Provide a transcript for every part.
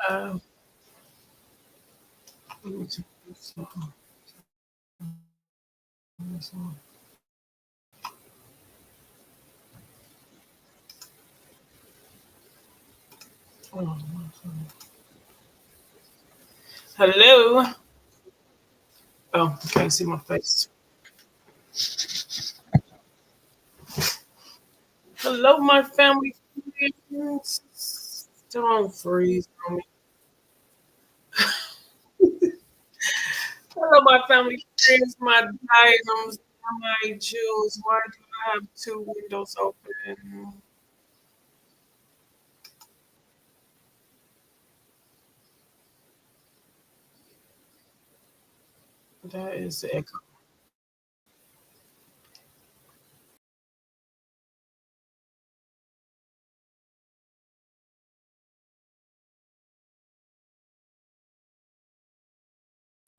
Uh, let me check this one. This one. Oh, my phone. Hello. Oh, you can't see my face. Hello, my family friends. Don't freeze on me. Hello, my family friends, my items, my jewels. Why do I have two windows open? That is the echo.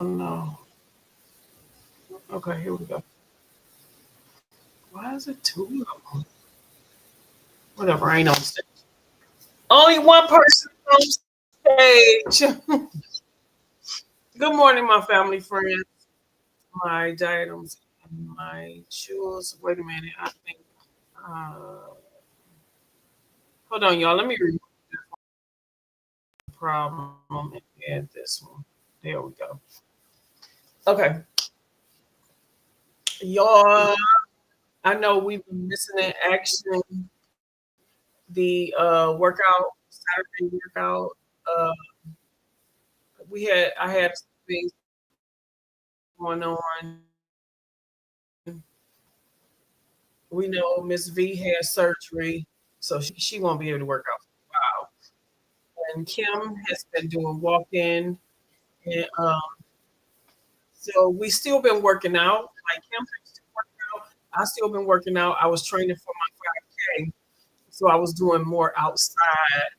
Oh, no. Okay, here we go. Why is it two of them? Whatever, I ain't on stage. Only one person on stage. Good morning, my family friends, my items, and my jewels. Wait a minute, I think. Uh, hold on, y'all. Let me remove the problem and add this one. There we go. Okay, y'all. I know we've been missing in action the workout, Saturday workout. Uh, I had some things going on. We know Miss V had surgery, so she won't be able to work out for a while. And Kim has been doing walking, and so we still been working out. Like Kim has still working out. I still been working out. I was training for my 5K, so I was doing more outside,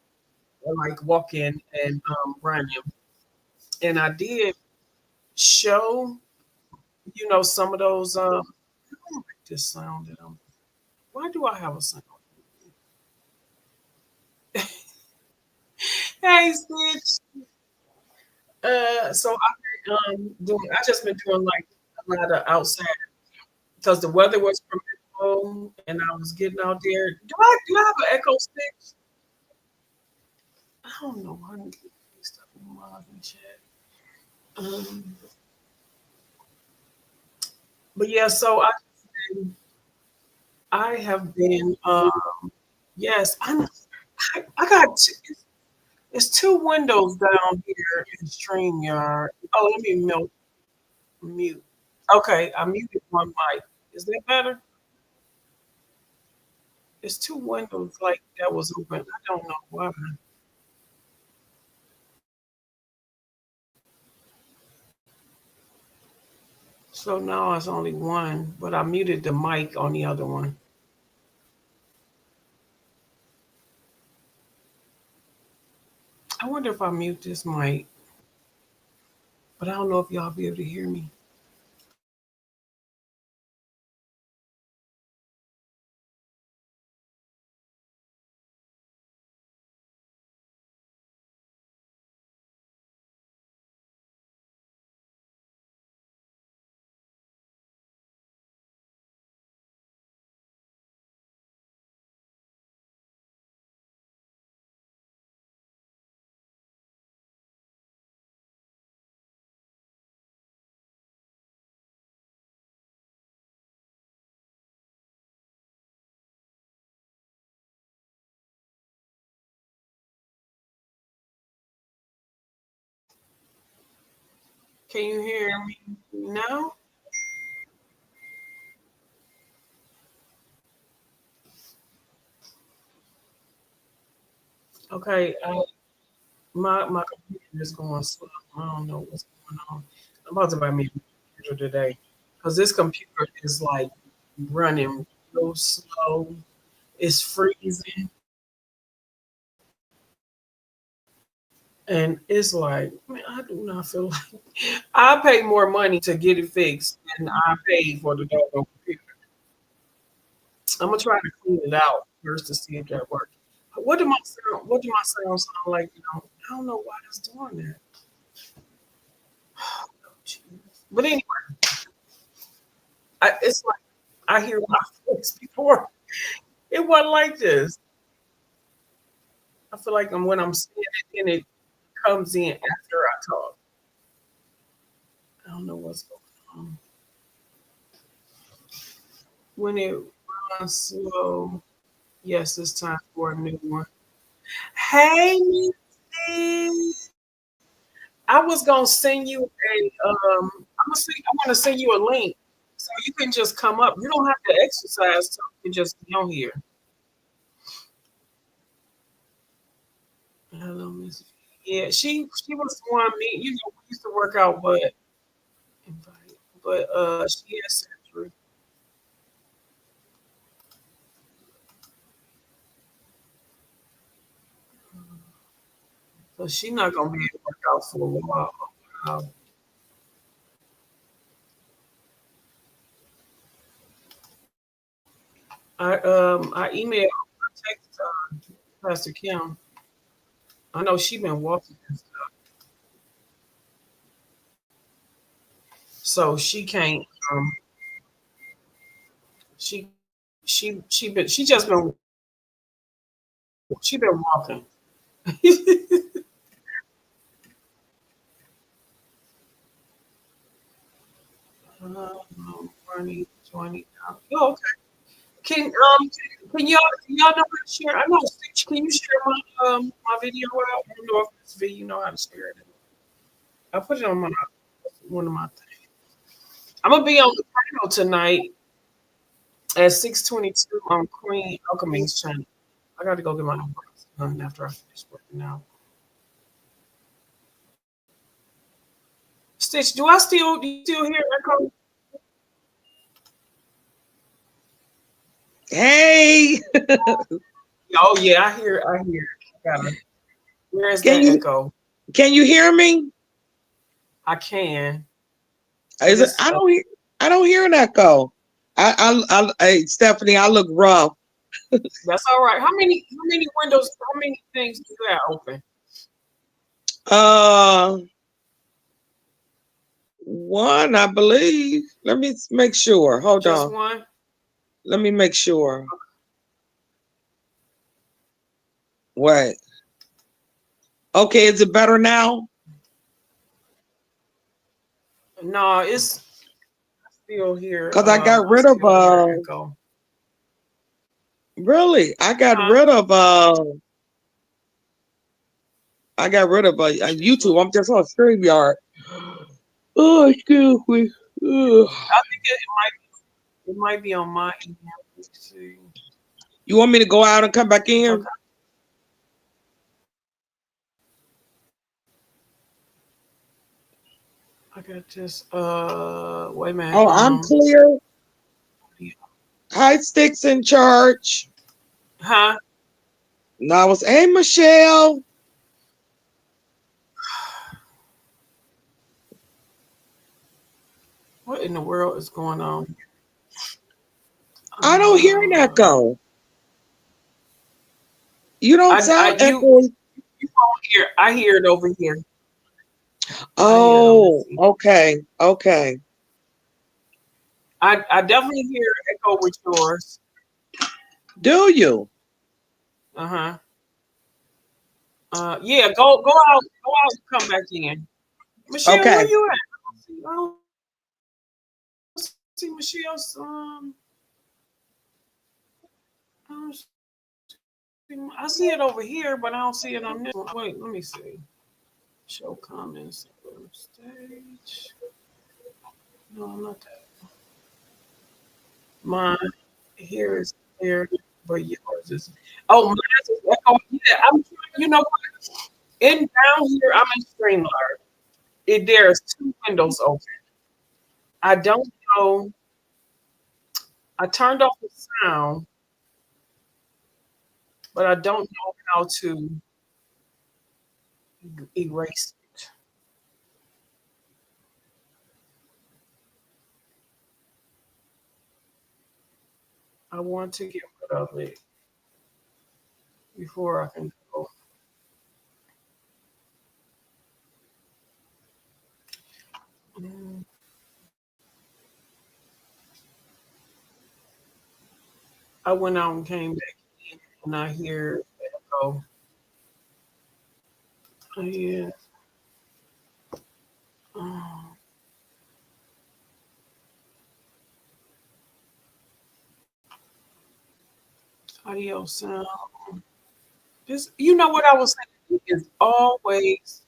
like walking and running. And I did show, some of those. I don't like this sound that I'm. Why do I have a sound? Hey, Stitch. So I just been doing like a lot of outside because the weather was permissible and I was getting out there. Do I have an echo stick? I don't know. I didn't get this stuff in my chat. Um, but yeah, so I have been yes, I got it's two windows down here in StreamYard. Oh, let me mute. Okay, I muted one mic. Is that better? It's two windows like that was open. I don't know why. So now it's only one, but I muted the mic on the other one. I wonder if I mute this mic, but I don't know if y'all be able to hear me. Can you hear me now? Okay, my computer is going slow. I don't know what's going on. I'm about to buy me a computer today because this computer is like running real slow. It's freezing, and it's like, man, I do not feel like I pay more money to get it fixed than I paid for the doggone computer. I'm gonna try to clean it out first to see if that works. What do my sound sound like? I don't know why it's doing that. Oh, jeez. But anyway, it's like I hear my voice before. It wasn't like this. I feel like when I'm saying it, then it comes in after I talk. I don't know what's going on. When it runs slow, yes, it's time for a new one. Hey, Missy. I was gonna send you I'm gonna send you a link so you can just come up. You don't have to exercise, so you can just be on here. Hello, Miss. Yeah, she was the one me. We used to work out, invite, but she has surgery, so she's not gonna be able to work out for a while. Um, I emailed, I texted Pastor Kim. I know she been walking and stuff, so she can't. Um, she she just been she been walking. Running 20. Oh, okay. Can y'all know how to share? I know. Stitch, can you share my video out? I don't know if this video you know how to share it. I put it on my one of my things. I'm gonna be on the panel tonight at 6:22 on Queen Alchemy's channel. I got to go get my eyebrows done after I finish working out. Stitch, do you still hear echo? Hey, Oh yeah, I hear. Got it. Where's can that you echo? can you hear me? I can, but Is it, it's I don't hear an echo. Hey, Stephanie, I look rough. that's all right. How many windows? How many things do you have open? Uh, one, I believe. Let me make sure. Hold Just on. one? Let me make sure. Wait. Okay, is it better now? No, it's still here. Cause I got I rid of still hear echo. really, Huh? I got rid of Just one. YouTube. I'm just on StreamYard. Oh, excuse me. Ugh. I think it might be on my email. Let's see. You want me to go out and come back in? Okay. I got this. Wait a minute. Oh, I'm clear. Hi, Sticks in Church. Huh? And I was, hey, Michelle. What in the world is going on? I don't hear an Uh, echo. You don't I sound echoey. you won't hear. I hear it over here. I hear it on Oh, this. okay, okay. I definitely hear echo with yours. Do you? Uh huh. Yeah. Go out, and come back in. Michelle, where Okay. you at? I don't see Michelle's. I don't I see it over here, but I don't see it on this one. Wait, let me see. Show comments on stage. No, not that. Mine here is clear, but yours is. Oh, mine is echo. Yeah, I'm. You know what? In down here, I'm in Streamlard. There's two windows open. I don't know. I turned off the sound, but I don't know how to erase it. I want to get rid of it. before I can go. Mm, I went out and came back in, and I hear echo. Yeah. Oh, audio sound. Just you know what I was saying is always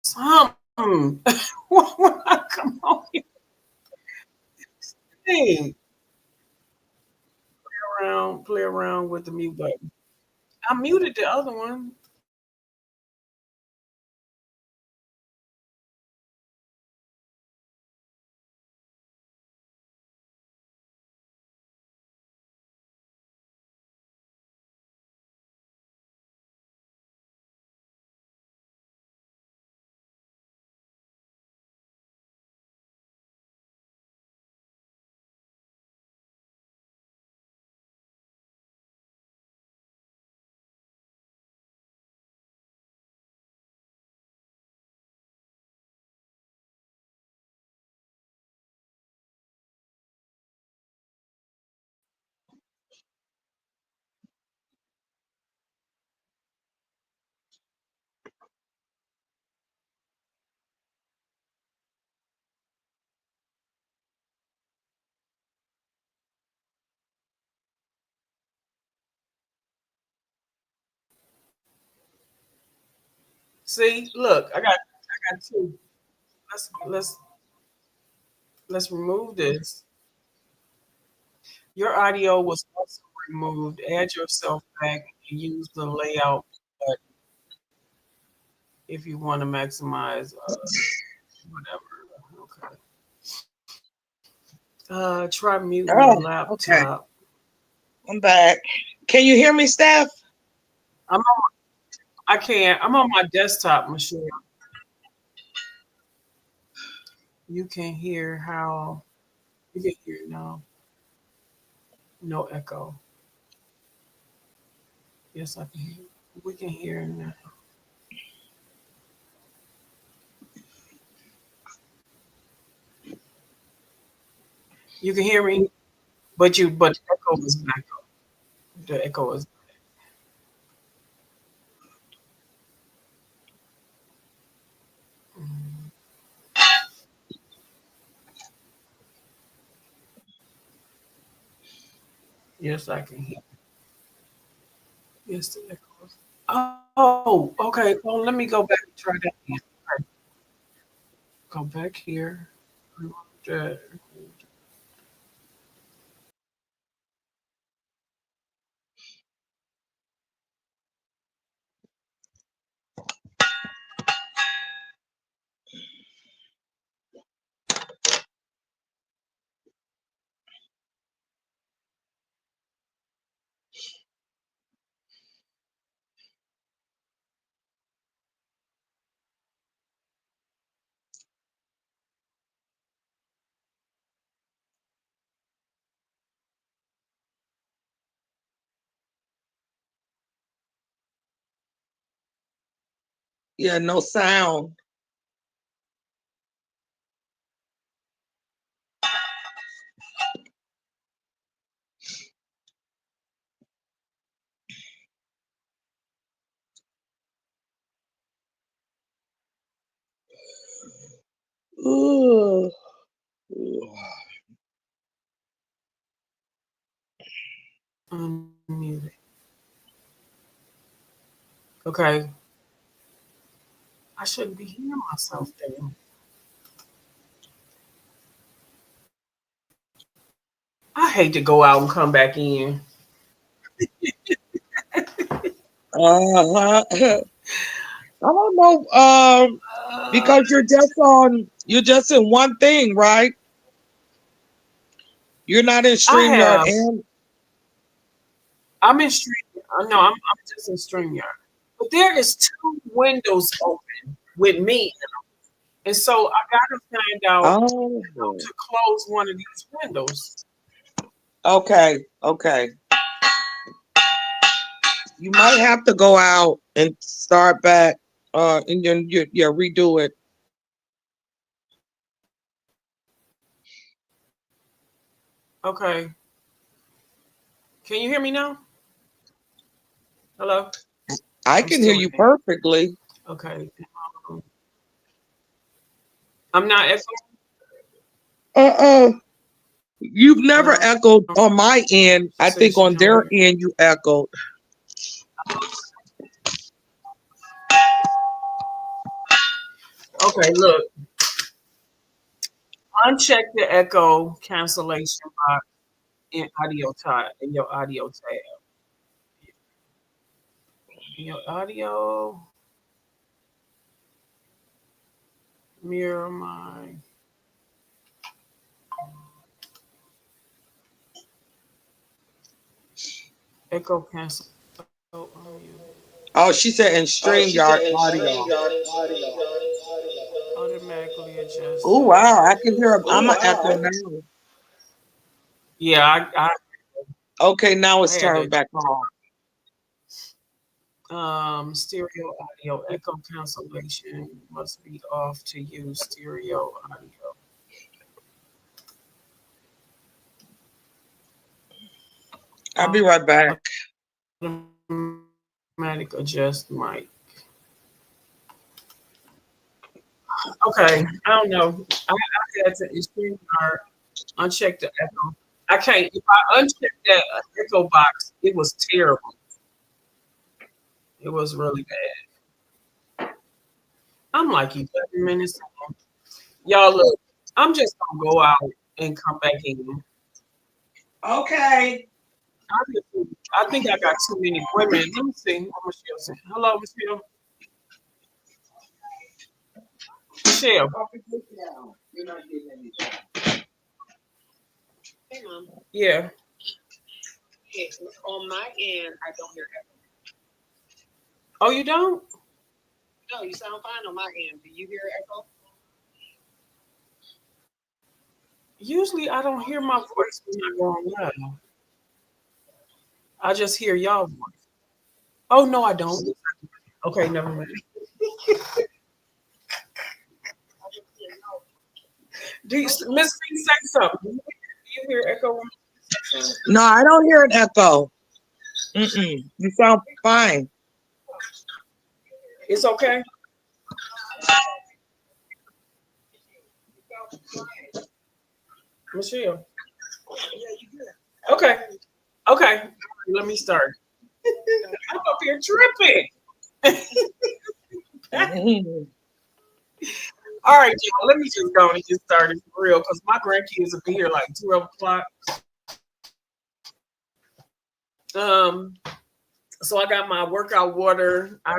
something when I come on here. Hey, play around with the mute button. I muted the other one. See, look, I got two. Let's remove this. Your audio was also removed. Add yourself back and use the layout button if you want to maximize whatever. Okay. Try muting your Oh, okay. laptop. I'm back. Can you hear me, Steph? I'm on, I can't. I'm on my desktop machine. You can hear how you can hear now. No echo. Yes, I can hear. We can hear now. You can hear me, but the echo is back. The echo is. Mm, yes, I can hear. Yes, the echo is. Oh, okay. Well, let me go back and try that again. Okay. Go back here. Uh, Yeah, no sound. Ooh. unmuted. Okay. I shouldn't be hearing myself then. I hate to go out and come back in. Uh-huh. I don't know. Uh, Because you're just in one thing, right? You're not in I StreamYard have. and I'm in Stream. No, I'm just in StreamYard. But there is two windows open with me, and so I gotta find out oh, how to close one of these windows. okay, okay. You might have to go out and start back. And then yeah, redo it. Okay. Can you hear me now? Hello? I I'm can hear still you in there. perfectly. Okay. Um, I'm not echoing. Uh You've never Hello? echoed on my end. She I said think she on don't their hear. end you echoed. Okay, look. Uncheck the echo cancellation box in audio tab in your audio tab. In your audio mirror my echo cancel audio Oh, she said in Oh, she said StreamYard in audio. StreamYard audio. automatically Oh adjust. wow, I can hear. Oh I'm an wow. echo now. Yeah, Okay, now I it's had turned to back on. stereo audio echo cancellation must be off to use stereo audio. I'll be right back. Automatic adjust mic. Okay, I don't know. I had to in StreamYard uncheck the echo. I can't. If I uncheck that echo box, it was terrible. It was really bad. I'm like 11 minutes. Y'all look. I'm just gonna go out and come back in. Okay. I think I got too many women. Let me see what Michelle said. Hello, Michelle. Michelle. You're not getting anything. Hang on. Yeah. Okay, on my end, I don't hear echo. Oh, you don't? No, you sound fine on my end. Do you hear echo? Usually I don't hear my voice when I go on live. I just hear y'all voice. Oh no, I don't. Okay, never mind. Do you, Miss B, say something? Do you hear echo when you say something? No, I don't hear an echo. Mm-mm. You sound fine. It's okay, Michelle. Yeah, you good. Okay, okay. Let me start. I'm up here tripping. Mhm. All right, y'all. Let me just go and get started for real, because my grandkids will be here like 12 o'clock. Um, so I got my workout water. I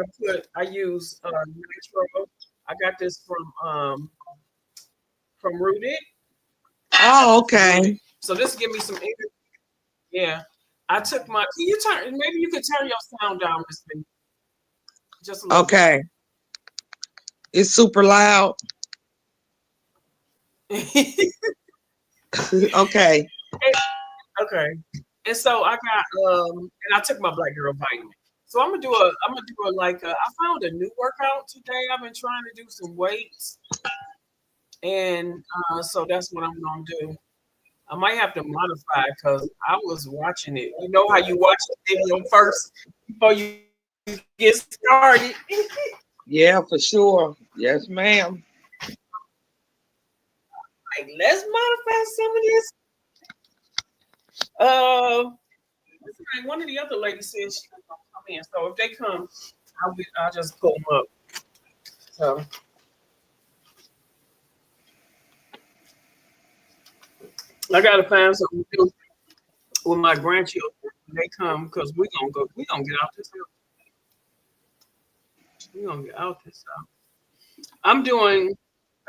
use nitro. I got this from Rooted. Oh, okay. Rooted. So this give me some energy. Yeah. I took my. Can you turn? Maybe you could turn your sound down, Miss B, just a little bit. Okay. It's super loud. Okay. Okay. And so I got and I took my black girl vitamin. So I'm gonna do a like I found a new workout today. I've been trying to do some weights, and so that's what I'm gonna do. I might have to modify because I was watching it. You know how you watch the video first before you get started. Yeah, for sure. Yes, ma'am. Like, let's modify some of this. Uh, what's her name? One of the other ladies said she was gonna come in. So if they come, I'll just pull them up. So I gotta find something to do with my grandchildren when they come because we gonna get out this house. We gonna get out this house. I'm doing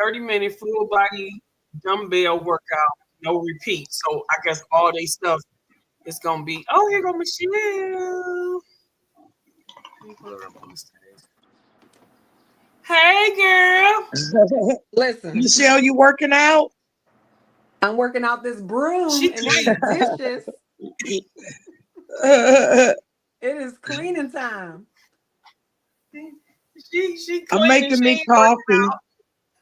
30-minute full body dumbbell workout, no repeat. So I guess all they stuff is gonna be. Oh, here go Michelle. Let me put her up on the stage. Hey, girl. Listen, Michelle, you working out? I'm working out this broom She and these clean. dishes. It is cleaning time. She I'm cleaning. making She me ain't working coffee.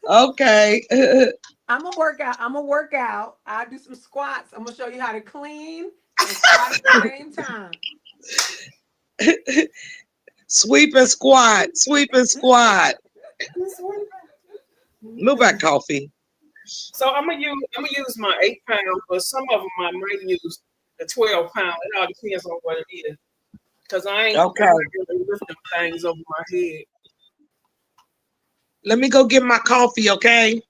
Okay. I'm gonna work out. I'm gonna work out. I'll do some squats. I'm gonna show you how to clean and squat at the same time. Sweep and squat. Sweep and squat. out. Move back, coffee. So I'm gonna use my 8 pound, but some of them I might use the 12 pound. It all depends on what it is. Cause I'm Okay. not really lifting things over my head. Let me go get my coffee, okay?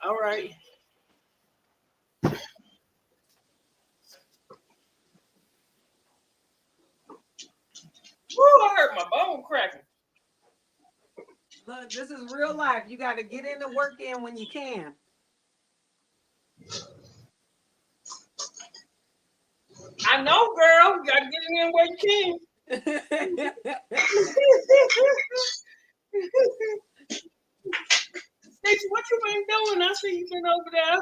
All right. Woo, I heard my bone cracking. Look, this is real life. You got to get in the work in when you can. I know, girl. You gotta get it in where you can. Stacey, what you been doing? I see you been over there.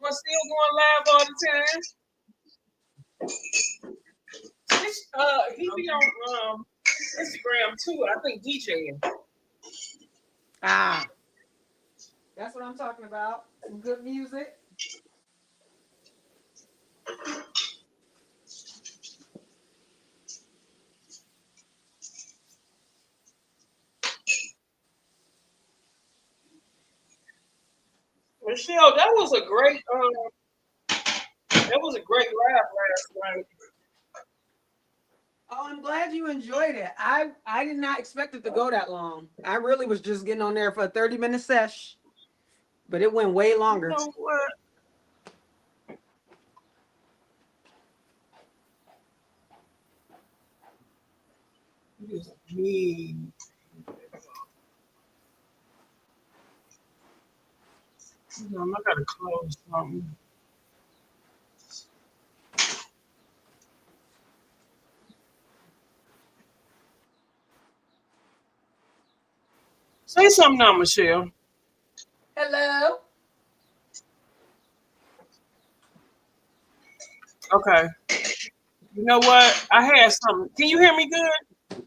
We're still going live all the time. He be on Instagram too. I think DJing. Ah, that's what I'm talking about. Some good music. Michelle, that was a great laugh last night. Oh, I'm glad you enjoyed it. I did not expect it to go that long. I really was just getting on there for a 30-minute sesh, but it went way You longer. know what? It's me. I gotta close something. Say something now, Michelle. Hello. Okay. You know what? I had something. Can you hear me good?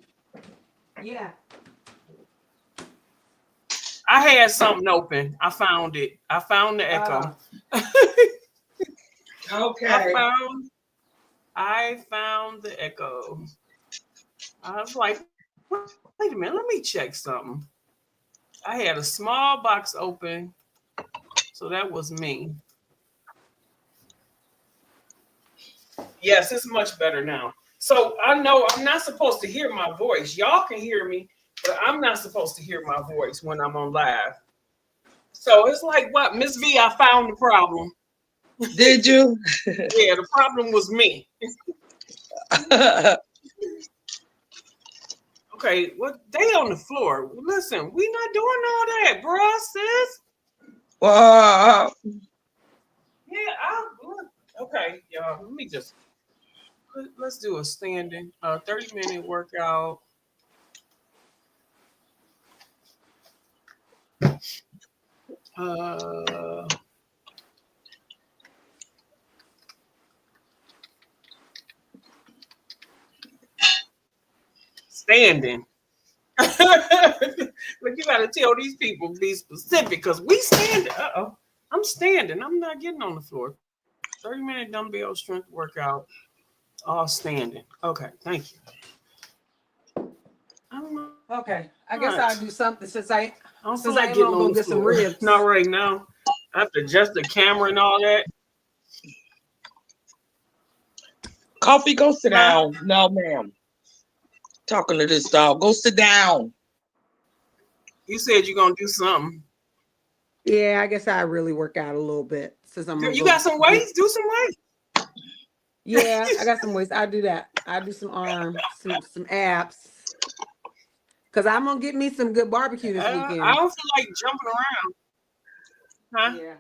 Yeah. I had something open. I found it. I found the echo. Okay. I found the echo. I was like, wait a minute, let me check something. I had a small box open, so that was me. Yes, it's much better now. So I know I'm not supposed to hear my voice. Y'all can hear me, but I'm not supposed to hear my voice when I'm on live. So it's like what, Miss V, I found the problem. Did you? Yeah, the problem was me. Okay, what they on the floor. Listen, we not doing all that, bruh, sis. Wow. Yeah, okay, y'all. Let me just let's do a standing 30-minute workout. Uh Standing. Look, you gotta tell these people be specific because we standing. Uh-oh. I'm standing. I'm not getting on the floor. 30-minute dumbbell strength workout. All standing. Okay, thank you. I'm Okay. I guess not. I'll do something since I don't feel I like am getting gonna on go the get some floor. Not ribs. right now. I have to adjust the camera and all that. Coffee, go sit Huh? down. No, ma'am. Talking to this dog. Go sit down. You said you're gonna do something. Yeah, I guess I really work out a little bit since I'm Girl, gonna you go got some get. weights? Do some Yeah, I weights. got some weights. I do that. I do some arms, some abs. Cause I'm gonna get me some good barbecue this I weekend. don't feel like jumping around. Huh? Yeah.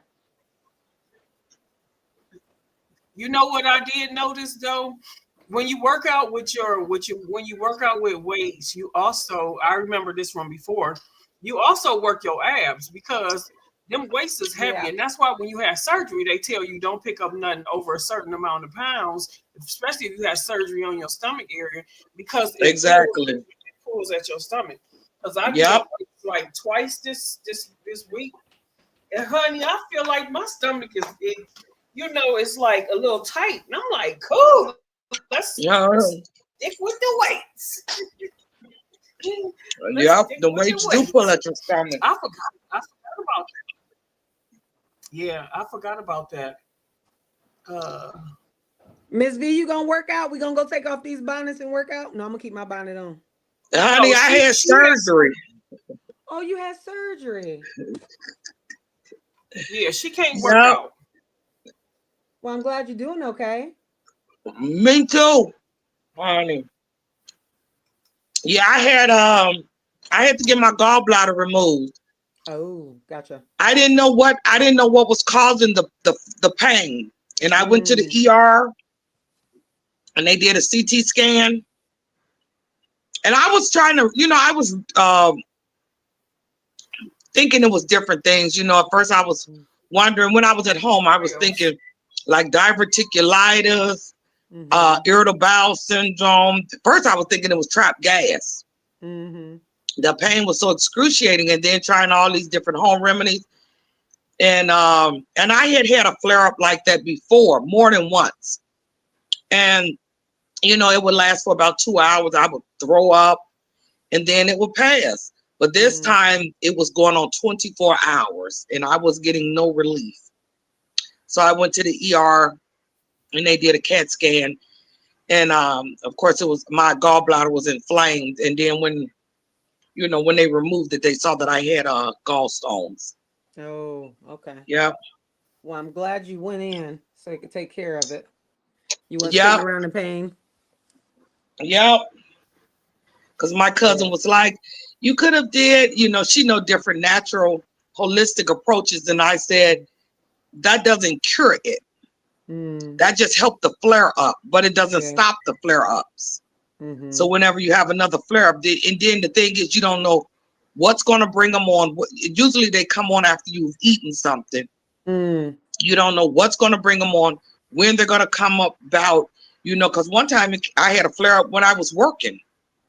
You know what I did notice though? When you work out when you work out with weights, you also, I remember this from before, you also work your abs because them weights is heavy, Yeah. and that's why when you have surgery, they tell you don't pick up nothing over a certain amount of pounds, especially if you have surgery on your stomach area, because Exactly. it pulls at your stomach. Because I did Yep. weights like twice this week, and honey, I feel like my stomach is it's like a little tight, and I'm like, cool, let's Yeah. stick with the weights. Let's Yep. stick The with the weights do pull weights. at your stomach. I forgot about that. Yeah, I forgot about that. Uh, Miss V, you gonna work out? We gonna go take off these bonnets and work out? No, I'm gonna keep my bonnet on. Honey, no, I she had she has surgery. Oh, you had surgery. yeah, she can't work Yep. out. Well, I'm glad you're doing okay. Me too, honey. Yeah, I had to get my gallbladder removed. Oh, gotcha. I didn't know what was causing the pain. And I went to the Mm, ER and they did a CT scan. And I was trying to, I was thinking it was different things. At first I was wondering when I was at home, I was Reals. thinking like diverticulitis, mm-hmm. irritable bowel syndrome. First I was thinking it was trapped gas. Mm-hmm. The pain was so excruciating, and then trying all these different home remedies. And I had a flare up like that before, more than once. And it would last for about 2 hours. I would throw up and then it would pass. But this Mm, time it was going on 24 hours and I was getting no relief. So I went to the ER and they did a CAT scan. And of course it was my gallbladder was inflamed. And then when they removed it, they saw that I had gallstones. oh, okay. Yep. Well, I'm glad you went in so you could take care of it. You weren't sitting Yep. around in pain. Yep. Because my cousin Yeah. was like, you could have did, she know different natural holistic approaches. And I said, that doesn't cure it. Mm, That just helped the flare up, but it doesn't yeah. stop the flare ups. So Mm-hmm. whenever you have another flare up, and then the thing is, you don't know what's going to bring them on. Usually they come on after you've eaten something. Mm, You don't know what's going to bring them on, when they're going to come up about, because one time I had a flare up when I was working,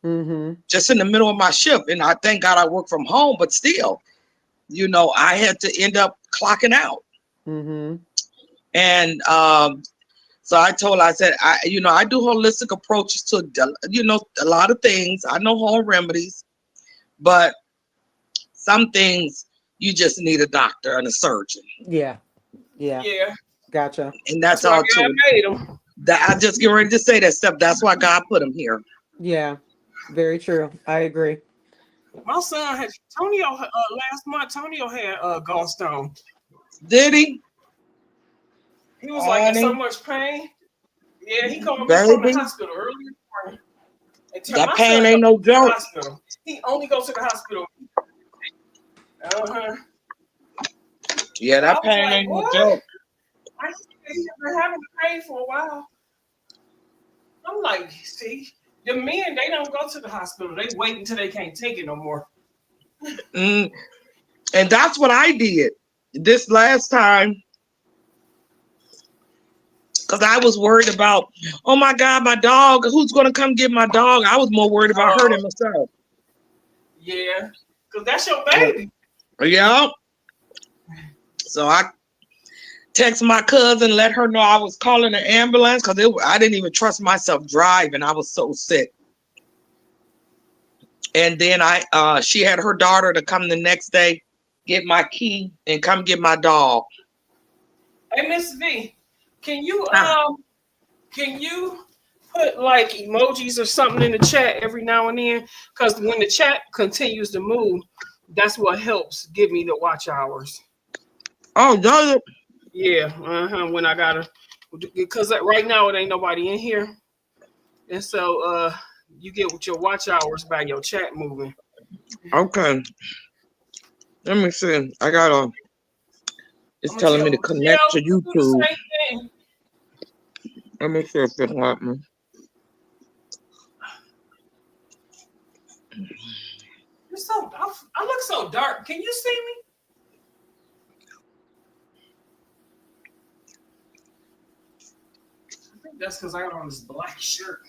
mm-hmm. just in the middle of my shift. And I thank God I work from home, but still, I had to end up clocking out. Mm-hmm. And so I said, I do holistic approaches to, a lot of things. I know home remedies, but some things you just need a doctor and a surgeon. Yeah. Yeah. Yeah, Gotcha. And that's that's why all God to it. made them. That I just get ready to say that stuff. That's why God put them here. Yeah. Very true. I agree. My son had Tonio last month. Tonio had gallstone. Did he? He was like in so Honey, much pain. Yeah, he called me from the baby, hospital early in the morning. that My pain son ain't don't no go to the joke. hospital. He only goes to the hospital. Uh-huh. Yeah, So I that was pain like, ain't no what? joke. I said, he's been having pain for a while. I'm like, see, the men, they don't go to the hospital. They wait until they can't take it no more. Mm, and that's what I did this last time. Because I was worried about, oh my God, my dog. Who's going to come get my dog? I was more worried about her Oh, than myself. yeah. Because that's your baby. Yeah. So I text my cousin, let her know I was calling an ambulance because I didn't even trust myself driving. I was so sick. And then she had her daughter to come the next day, get my key and come get my dog. Hey, Miss V, can you Ah, can you put like emojis or something in the chat every now and then? Because when the chat continues to move, that's what helps give me the watch hours. oh, does it? Yeah, when I gotta, because right now it ain't nobody in here, and so you get with your watch hours by your chat moving. Okay. Let me see. It's I'm gonna telling me to tell connect to do the YouTube. same thing. Let me see if it happens. You're so I look so dark. Can you see me? That's because I got on this black shirt.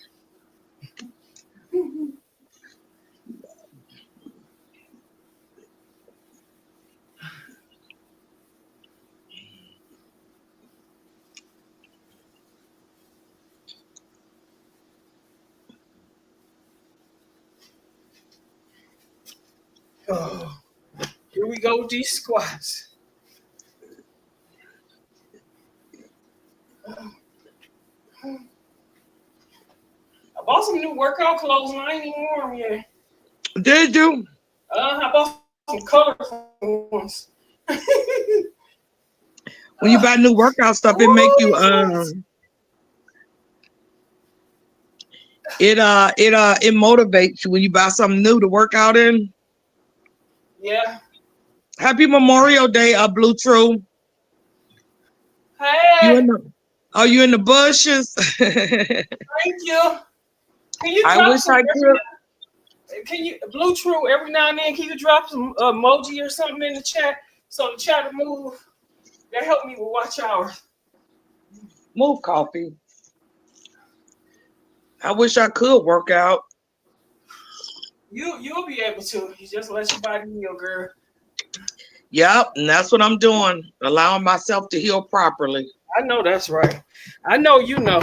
Oh, here we go with these squats. I bought some new workout clothes and I ain't even worn them yet. Did you? I bought some colorful ones. When you buy new workout stuff, it make Ooh, you these ones. it motivates you when you buy something new to work out in. Yeah. Happy Memorial Day, Blue True. You in Hey, the Are you in the bushes? thank you. Can you I drop wish some I every could. now? Can you Blue True every now and then? Can you drop some emoji or something in the chat so the chat will move? That help me with watch hours. Move, coffee. I wish I could work out. You'll be able to. You just let your body heal, girl. Yep, and that's what I'm doing. Allowing myself to heal properly. I know that's right. I know you know.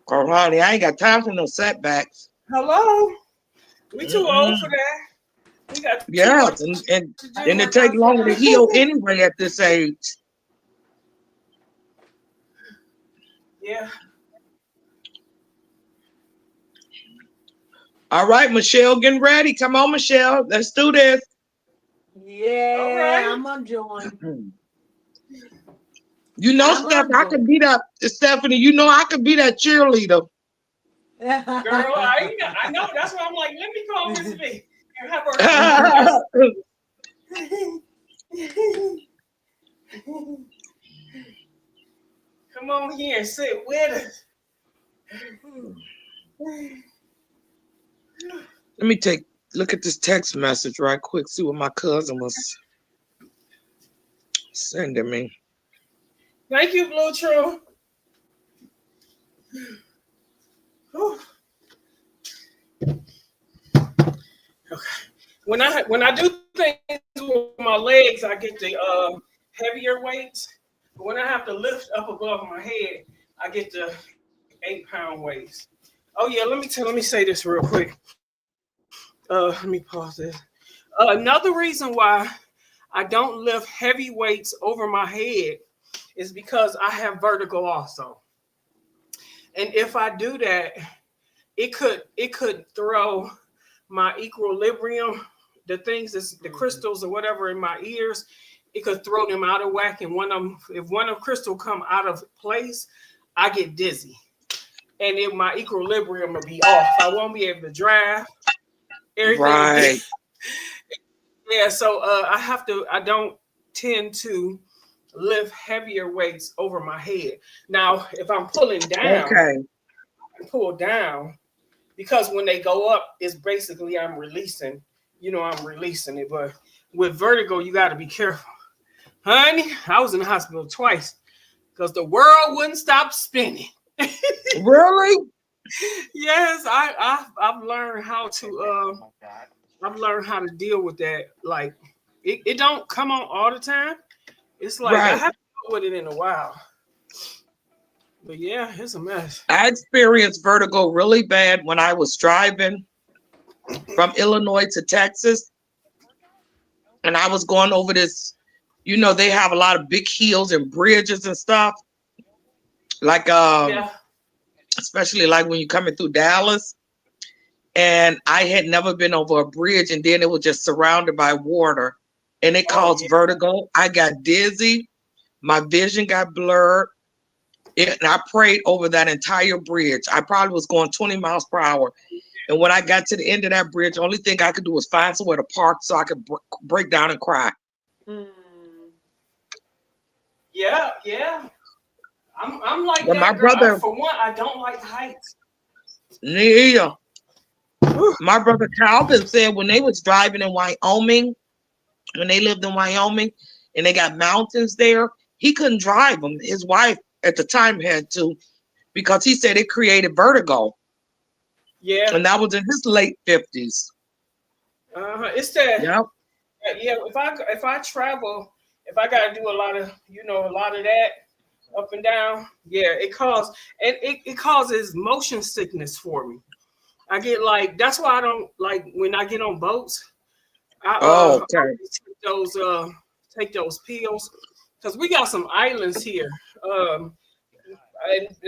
Oh, honey, I ain't got time for no setbacks. Hello. We too Mm-mm. old for that. We got too much Yes, and to do and it workout takes for longer to heal that. anyway at this age. Yeah. All right, Michelle, getting ready. Come on, Michelle. Let's do this. All Yeah, right. I'm gonna join. You know, I'm Steph, gonna I could join. be that Stephanie. You know, I could be that cheerleader. Girl, I know. That's why I'm like, let me call Miss B and have her help me. Come on here and sit with us. Let me look at this text message right quick. See what my cousin was sending me. Thank you, Blue True. Okay. When I do things with my legs, I get the heavier weights. But when I have to lift up above my head, I get the 8-pound weights. Oh yeah, let me say this real quick. Let me pause this. Another reason why I don't lift heavy weights over my head is because I have vertigo also. And if I do that, it could throw my equilibrium, the things that's the crystals or whatever in my ears, it could throw them out of whack. And if one of crystal come out of place, I get dizzy. And if my equilibrium will be off, I won't be able to drive. Everything will be Right. yeah. So I don't tend to lift hevier weights over my head. Now, if I'm pulling down, Okay. I can pull down because when they go up, it's basically I'm releasing. I'm releasing it. But with vertigo, you got to be careful, honey. I was in the hospital twice because the world wouldn't stop spinning. Really? Yes, I've learned how to I've learned how to deal with that. Like it don't come on all the time. It's like I Right. haven't dealt with it in a while. But yeah, it's a mess. I experienced vertigo really bad when I was driving from Illinois to Texas, and I was going over this. They have a lot of big hills and bridges and stuff. Like Yeah. especially like when you're coming through Dallas. And I had never been over a bridge, and then it was just surrounded by water, and it Oh caused yeah. vertigo. I got dizzy, my vision got blurred, and I prayed over that entire bridge. I probably was going 20 miles per hour, and when I got to the end of that bridge, the only thing I could do was find somewhere to park so I could break down and cry. Mm. Yeah, yeah. I'm like But my that, girl. brother, For one, I don't like heights. yeah, my brother Calvin said when they was driving in Wyoming, when they lived in Wyoming, and they got mountains there, he couldn't drive them. His wife at the time had to, because he said it created vertigo, Yeah. and that was in his late 50s. It's that. Yep. Yeah. If I travel, if I got to do a lot of a lot of that up and down, yeah, it causes motion sickness for me. I get like that's why I don't like when I get on boats. Oh, I okay. always take those pills because we got some islands here. And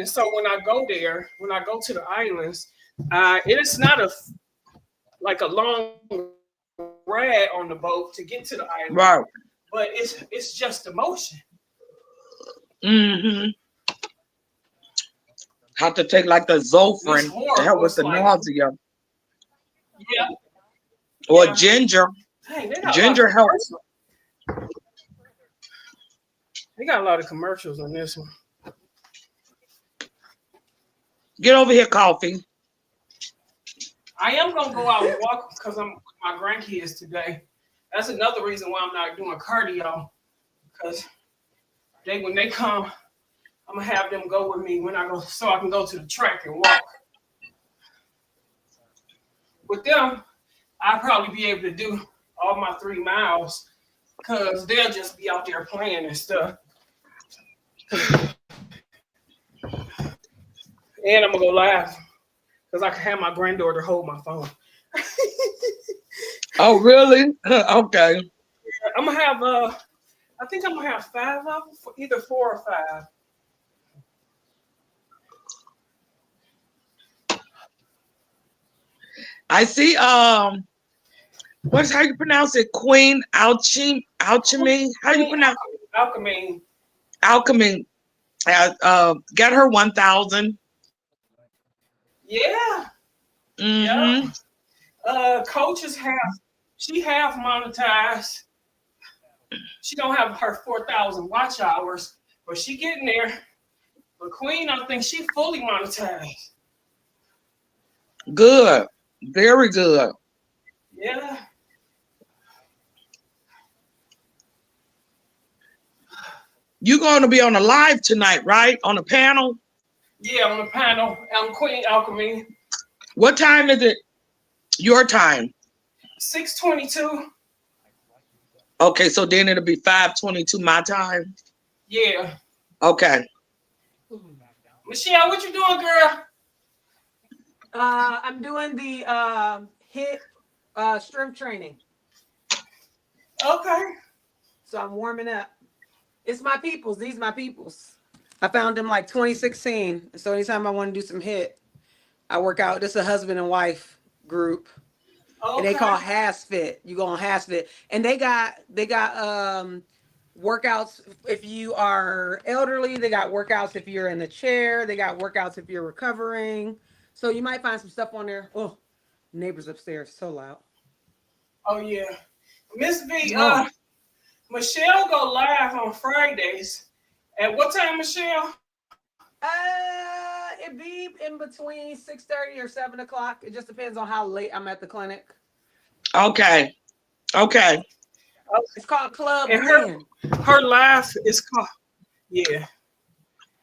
so when I go there, when I go to the islands, it is not like a long ride on the boat to get to the island, Right. but it's just emotion. Mm-hmm. Have to take like the It's Zofran to help horrible. with It's the like, nausea, yeah, or yeah. ginger. Dang, they got a lot of Ginger helps. commercials. They got a lot of commercials on this one. Get over here, coffee. I am gonna go out and walk because I'm with my grandkids today. That's another reason why I'm not doing cardio because when they come, I'm gonna have them go with me when I go so I can go to the track and walk. With them, I'll probably be able to do all my 3 miles because they'll just be out there playing and stuff. And I'm gonna go live because I can have my granddaughter hold my phone. Oh, really? Okay. I'm gonna have I think I'm gonna have 5 of them, either 4 or 5. I see. What's how you pronounce it? Queen Alchemy. How you pronounce Alchemy. Alchemy? Got her 1,000. Yeah. Mm-hmm. Yeah. Coaches she have monetized. She don't have her 4,000 watch hours, but she getting there. But Queen, I think she fully monetized. Good. Very good. Yeah. You going to be on a live tonight, right? On a panel? Yeah, on the panel. I'm Queen Alchemy. What time is it? Your time. 6:22. Okay, so then it'll be 5:22 my time. Yeah. Okay. Michelle, what you doing, girl? I'm doing the hit strength training. Okay. So I'm warming up. It's my peoples. These my peoples. I found them like 2016. So anytime I want to do some hit, I work out. This is a husband and wife group. Okay. And they call HasFit. You go on HasFit. And they got workouts if you are elderly, they got workouts if you're in a chair, they got workouts if you're recovering. So you might find some stuff on there. Oh, neighbors upstairs, so loud. Oh yeah. Miss V, Oh. Michelle go live on Fridays. At what time, Michelle? It be in between 6:30 or 7 o'clock. It just depends on how late I'm at the clinic. Okay. Okay. It's called Club And Win. her live is called, yeah,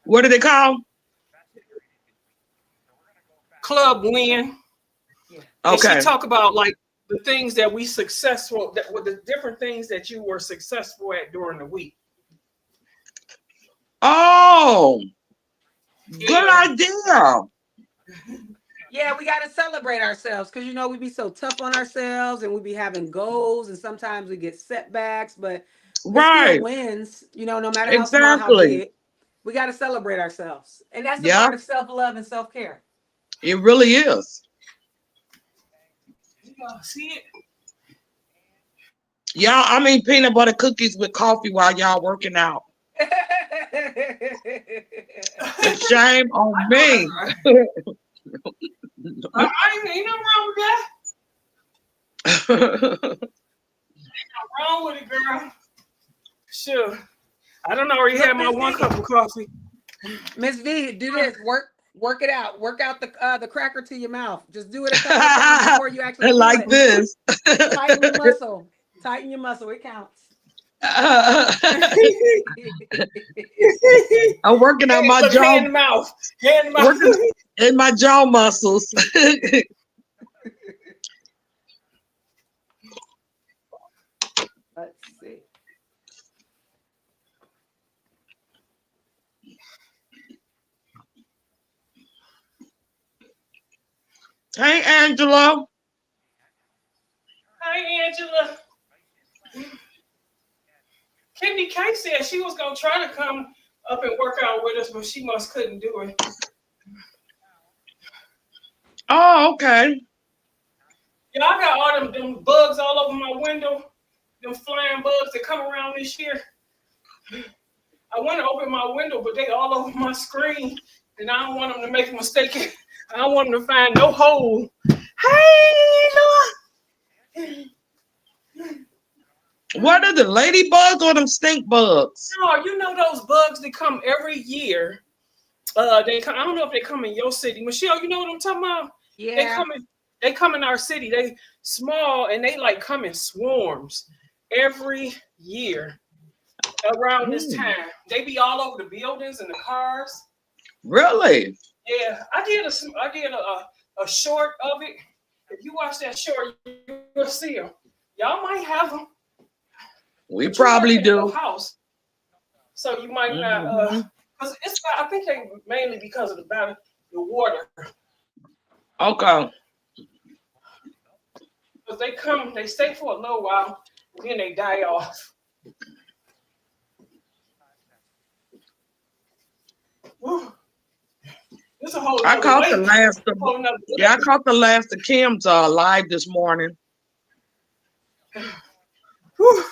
What do they call? Club Win. Yeah. And Okay. she talk about like the things that we successful, that with the different things that you were successful at during the week. Oh, good Yeah. idea. Yeah, we got to celebrate ourselves because, we be so tough on ourselves and we be having goals and sometimes we get setbacks, but it Right. still wins, no matter how small, how Exactly. big. We got to celebrate ourselves. And that's the Yeah, part of self-love and self-care. it really is. You know, see it? Y'all, I mean peanut butter cookies with coffee while y'all working out. Shame on I know me. that's right. Ain't nothing wrong with that. Wrong with it, girl. Sure. I don't already Look, had my Miss one V. cup of coffee. Miss V, do this. Work it out. Work out the cracker to your mouth. Just do it a couple of times before you actually do Like it. this. Tighten your muscle. Tighten your muscle. It counts. I'm working on my Look, jaw, hand to mouth. Hand to mouth. working in my jaw muscles. Let's see. Hey, Angela. Hi, Angela. Kenny K said she was gonna try to come up and work out with us, but she must couldn't do it. Oh, okay. Yeah, I got all them bugs all over my window, them flying bugs that come around this year. I want to open my window, but they all over my screen, and I don't want them to make a mistake. I don't want them to find no hole. Hey, Lord. What are the ladybugs or them stink bugs? No, you know those bugs that come every year. They come, I don't know if they come in your city, Michelle. You know what I'm talking about? Yeah. They come in our city. They small and they like come in swarms every year around this time. They be all over the buildings and the cars. Really? Yeah, I did a short of it. If you watch that short, you'll see them. Y'all might have them. We but you probably work in your do. house, so you might not. Because it's I think they mainly because of the water. Okay. Because they stay for a little while, and then they die off. Whew. This a whole I nother caught the lake. last of, Whole nother yeah, I caught the last of Kim's live this morning. Whew.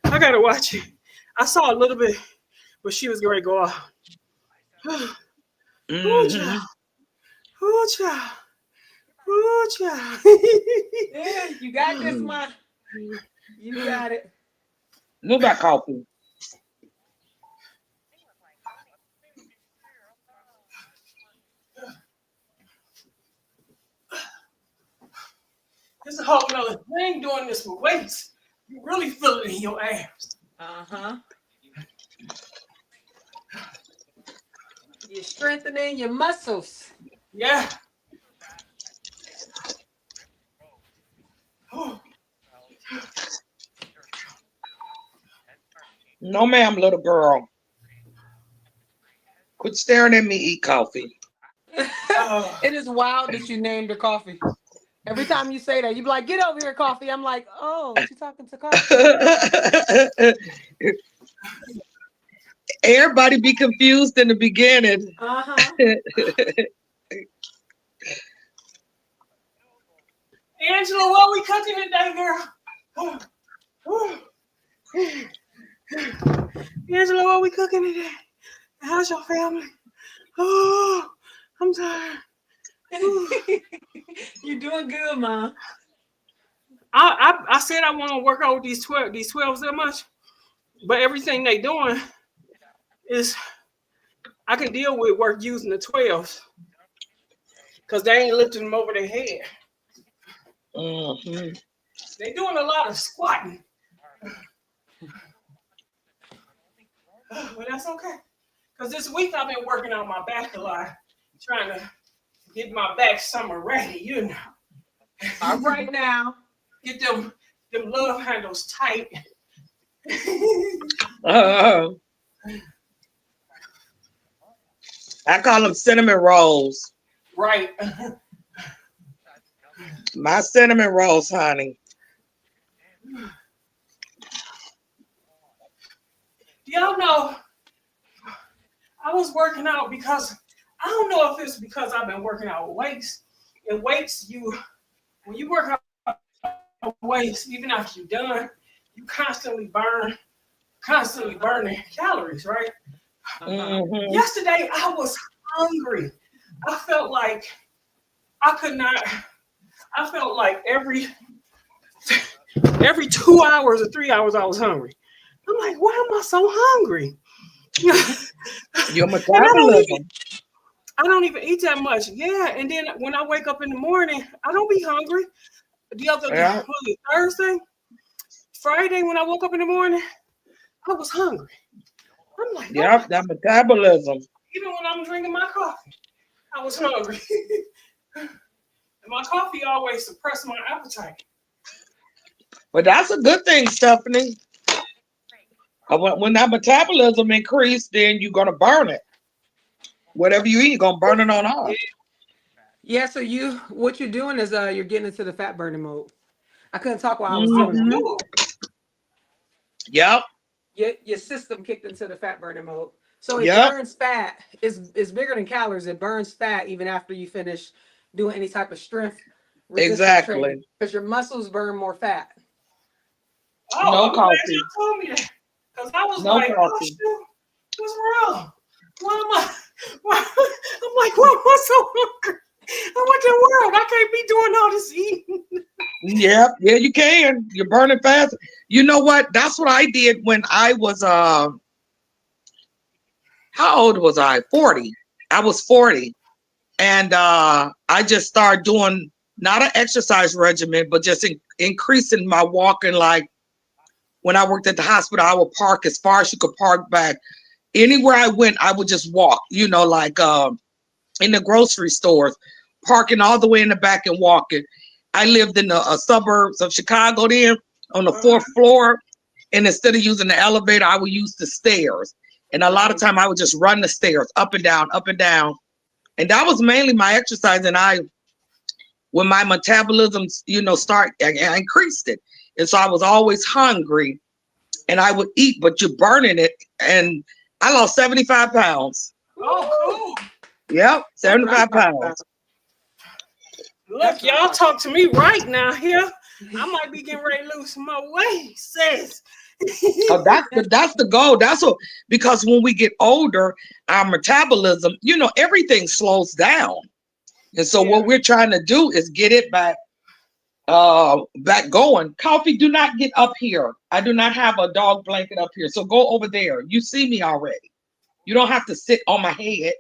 I gotta watch it. I saw a little bit, but she was going to go off. Ooh, child. Ooh, child. Ooh, child. Yeah, you got this, Ma. You got it. Move that coffee. This is a whole nother thing doing this with weights. You really feel it in your ass. Uh-huh. You're strengthening your muscles. Yeah. Oh. No, ma'am, little girl. Quit staring at me, eat coffee. It is wild that you named her Coffee. Every time you say that, you be like, get over here, Coffee. I'm like, oh, she's talking to Coffee. Everybody be confused in the beginning. Uh-huh. Angela, what we cooking today, girl? Angela, what we cooking today? How's your family? Oh, I'm tired. You're doing good, Mom. I said I want to work out with these 12s that much, but everything they doing is I can deal with work using the 12s because they ain't lifting them over their head. Mm-hmm. They doing a lot of squatting. But that's okay. Because this week I've been working on my back a lot, trying to get my back summer ready, you know. All right now. Get them love handles tight. I call them cinnamon rolls. Right. My cinnamon rolls, honey. Y'all know, I was working out because I don't know if it's because I've been working out with weights. And weights, when you work out weights, even after you're done, you constantly burning calories, right? Mm-hmm. Yesterday I was hungry. I felt like I could not. I felt like every 2 hours or 3 hours I was hungry. I'm like, why am I so hungry? Your metabolism. I don't even eat that much. Yeah, and then when I wake up in the morning, I don't be hungry. The other Thursday, Friday when I woke up in the morning, I was hungry. I'm like, oh Yep, that metabolism. even when I'm drinking my coffee, I was hungry. And my coffee always suppressed my appetite. But that's a good thing, Stephanie. When that metabolism increase, then you're gonna burn it. Whatever you eat, you're gonna burn it on off. Yeah, so what you're doing is you're getting into the fat burning mode. I couldn't talk while I was doing that. Hmm. Yep, Your system kicked into the fat burning mode. So it yep, burns fat. It's bigger than calories. It burns fat even after you finish doing any type of strength resistance training exactly. because your muscles burn more fat. Oh, No I'm glad coffee. y'all told me that. Because I was No like, oh, coffee. shoot, what's wrong? Why am I? Why? I'm like, what's so hungry? I went to the world. I can't be doing all this eating. Yep, yeah, you can. You're burning fast. You know what? That's what I did when I was how old was I? 40. I was 40. And I just started doing not an exercise regimen, but just increasing my walking. Like when I worked at the hospital, I would park as far as you could park back. Anywhere I went, I would just walk, like in the grocery stores, parking all the way in the back and walking. I lived in the suburbs of Chicago then on the fourth floor. And instead of using the elevator, I would use the stairs. And a lot of Nice. time I would just run the stairs up and down, up and down. And that was mainly my exercise. And when my metabolism, I increased it. And so I was always hungry and I would eat, but you're burning it. And I lost 75 pounds. Oh, cool. Yep, That's what I'm 75 talking about. pounds. Look, That's what I'm y'all talking talk to me right now here. I might be getting ready to lose my weight, sis. Oh, that's the goal. That's what, because when we get older, our metabolism, everything slows down. And so Yeah. what we're trying to do is get it back going. Coffee, do not get up here. I do not have a dog blanket up here. So go over there. You see me already. You don't have to sit on my head.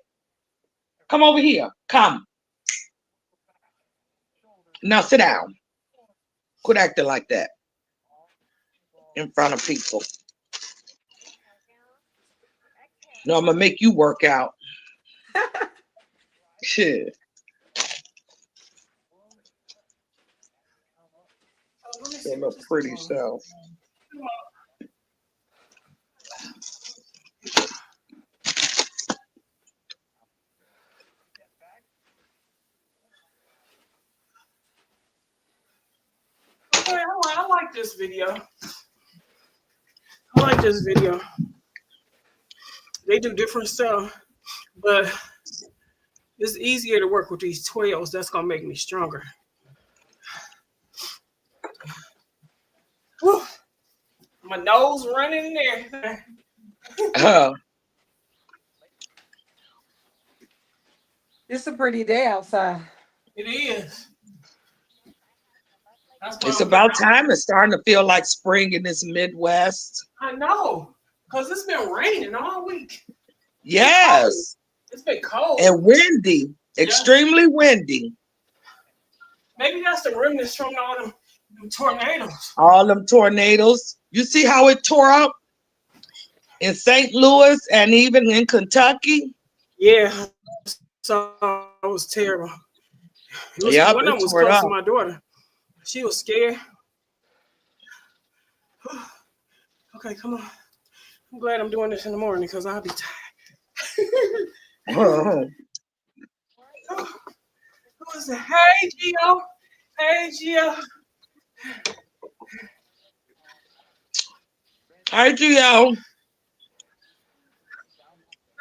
Come over here. Come. Now sit down. Quit acting like that in front of people. No, I'm gonna make you work out. Shit. Oh, let me see Your what little this pretty is. self. Okay, I like this video. I like this video. They do different stuff, but it's easier to work with these 12s. That's gonna make me stronger. Whew. My nose running and everything. Uh, It's a pretty day outside. It is. That's why it's I'm putting about out. time. It's starting to feel like spring in this Midwest. I know, cause it's been raining all week. And cold. Yes. It's been cold. And windy. Yeah. Extremely windy. Maybe that's the remnants from all them tornadoes. All them tornadoes. You see how it tore up in St. Louis and even in Kentucky? Yeah, so it was terrible. It was Yep, one of it them was tore it close to up. my daughter. She was scared. Okay, come on. I'm glad I'm doing this in the morning because I'll be tired. Who is it? Hey, Gio. Hey, Gio. Hi, Gio.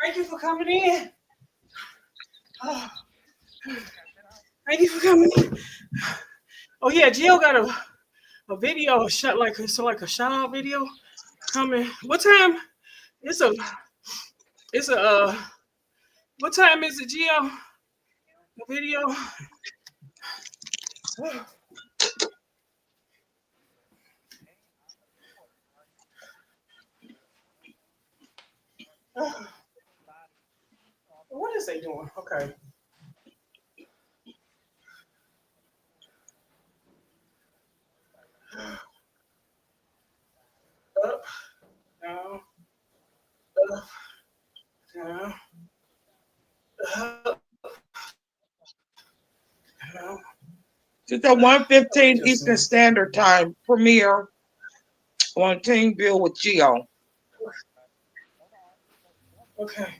Thank you for coming in. Oh, thank you for coming in. Oh yeah, Gio got a video shot like a shout out video coming. What time? It's a what time is it, Gio? The video. What is they doing? Okay. Up, down. It's at 1:15 Just Eastern Standard Time premiere on TeamViewer with Geo. okay.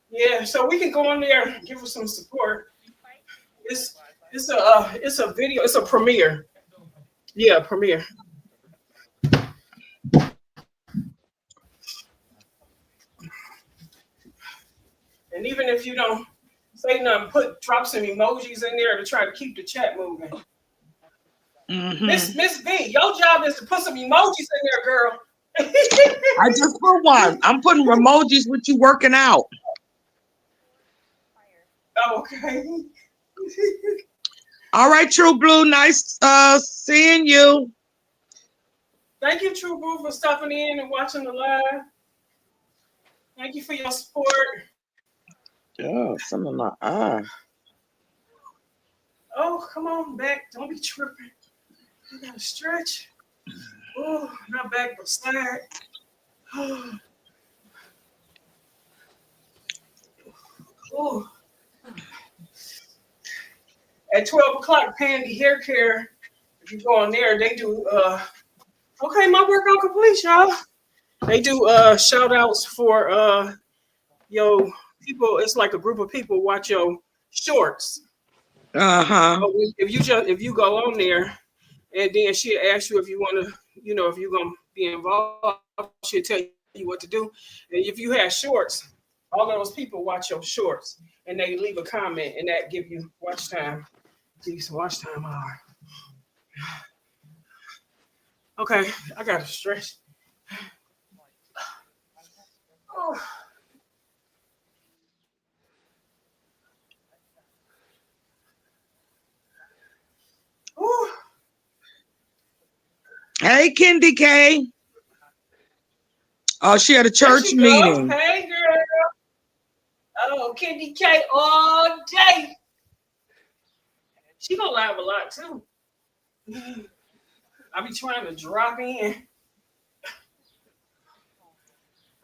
Yeah, so we can go on there and give us some support. It's it's a video. It's a premiere. Yeah, premiere. And even if you don't say nothing, drop some emojis in there to try to keep the chat moving. Miss V, your job is to put some emojis in there, girl. I just put one. I'm putting emojis with you working out. Okay. All right, True Blue. Nice seeing you. Thank you, True Blue, for stopping in and watching the live. Thank you for your support. Oh, some of my eye. Oh, come on back. Don't be tripping. You gotta stretch. Oh, not back, but side. Oh. At 12 o'clock, Pandy Hair Care, if you go on there, they do, okay, my workout complete, y'all. They do shout outs for yo people. It's like a group of people watch your shorts. So if you go on there, and then she'll ask you if you want to, if you're gonna be involved, she'll tell you what to do. And if you have shorts, all of those people watch your shorts, and they leave a comment, and that give you watch time. Please watch time. All right. Okay, I gotta stretch. Oh. Ooh. Hey, Kendi K. Oh, she had a church meeting. Hey, girl. Oh, Kendi K all day. She gonna live a lot too. I be trying to drop in.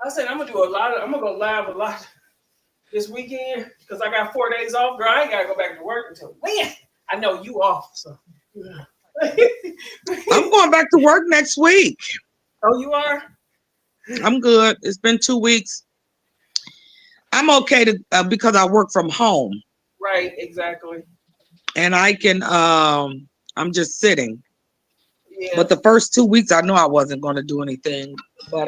I said I'm gonna go live a lot this weekend because I got 4 days off. Girl, I ain't gotta go back to work until when? I know you off, so. I'm going back to work next week. Oh, you are? I'm good. It's been 2 weeks. I'm okay to because I work from home. Right, exactly. And I can I'm just sitting. Yeah. But the first 2 weeks I knew I wasn't going to do anything. But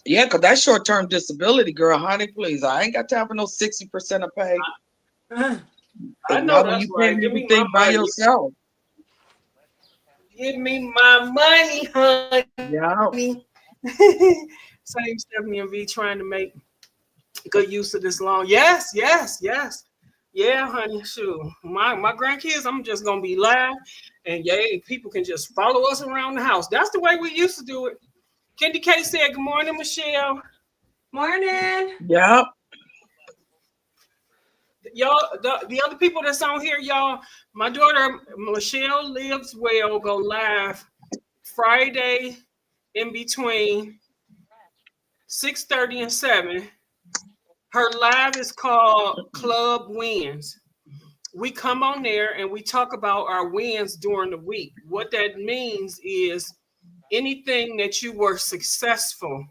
yeah, because that short-term disability, girl, honey, please. I ain't got time for no 60% of pay. I know not when that's you right. paying Give me everything my by money. yourself. Give me my money, honey. Yeah. Same Stephanie and V trying to make good use of this long. Yes. Yeah, honey. Shoot. My grandkids, I'm just gonna be live. And yay, people can just follow us around the house. That's the way we used to do it. Kendi K said, good morning, Michelle. Morning. Yep. Y'all, the other people that's on here, y'all, my daughter, Michelle Lives Well, go live Friday in between 6:30 and 7. Her live is called Club Wins. We come on there and we talk about our wins during the week. What that means is anything that you were successful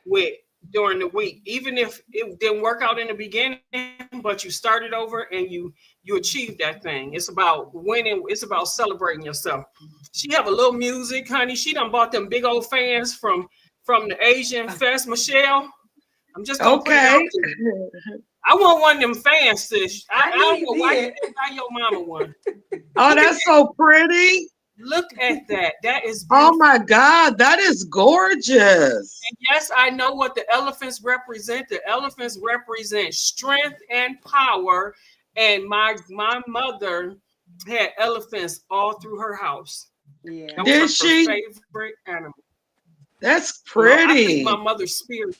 with during the week, even if it didn't work out in the beginning, but you started over and you achieved that thing. It's about winning. It's about celebrating yourself. She have a little music, honey. She done bought them big old fans from the Asian Fest. Michelle, I'm just gonna put it out there. I want one of them fans, sis. I don't know why you didn't buy your mama one. Oh, that's so pretty. Look at that. That is beautiful. Oh my God, that is gorgeous. And yes, I know what the elephants represent. The elephants represent strength and power. And my mother had elephants all through her house. Yeah. That Did was her she? favorite animal. That's I pretty. think my mother's spirit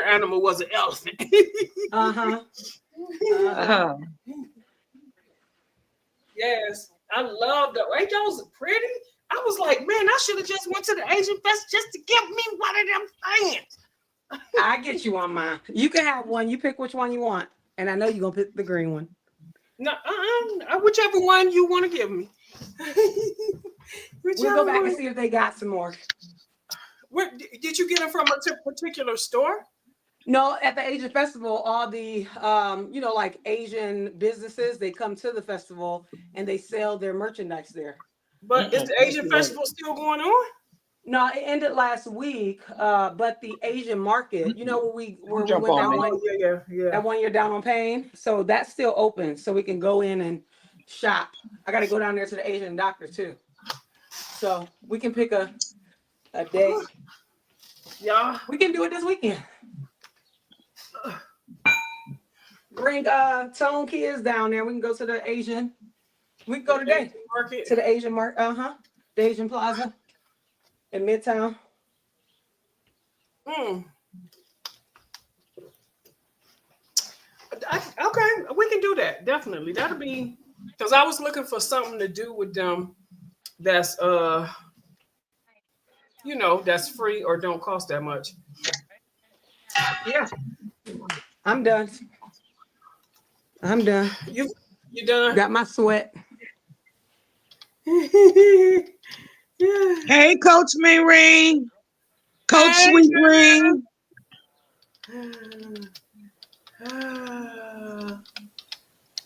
animal was an elephant. Yes, I love that. Ain't those pretty? I was like, man, I should have just went to the Asian Fest just to give me one of them fans. I get you on mine. You can have one. You pick which one you want, and I know you're gonna pick the green one. No, whichever one you want to give me. We'll go back and see if they got some more. Where did you get them from a particular store? No, at the Asian festival, all the like Asian businesses, they come to the festival and they sell their merchandise there. But is the Asian festival still going on? No, it ended last week. But the Asian market, where we went Jump on me. that 1 year down on Payne, so that's still open, so we can go in and shop. I got to go down there to the Asian doctor too, so we can pick a day. Yeah, We can do it this weekend. Bring Tone kids down there. We can go to the Asian. We can go today market. to the Asian market. The Asian Plaza in Midtown. Okay, we can do that. Definitely. That'll be because I was looking for something to do with them that's that's free or don't cost that much. Yeah. I'm done. You done? Got my sweat. Yeah. Hey, Coach Ring. Coach Hey, Sweet girl. Ring.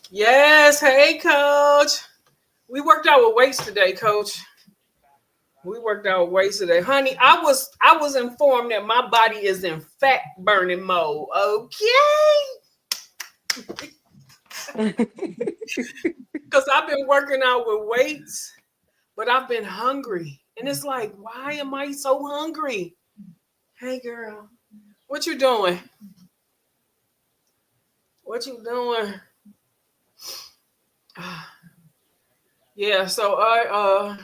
Yes, hey coach. We worked out with weights today, coach. We worked out with weights today. Honey, I was informed that my body is in fat burning mode. Okay. Because I've been working out with weights, but I've been hungry. And it's like, why am I so hungry? Hey girl, what you doing? What you doing? Yeah, so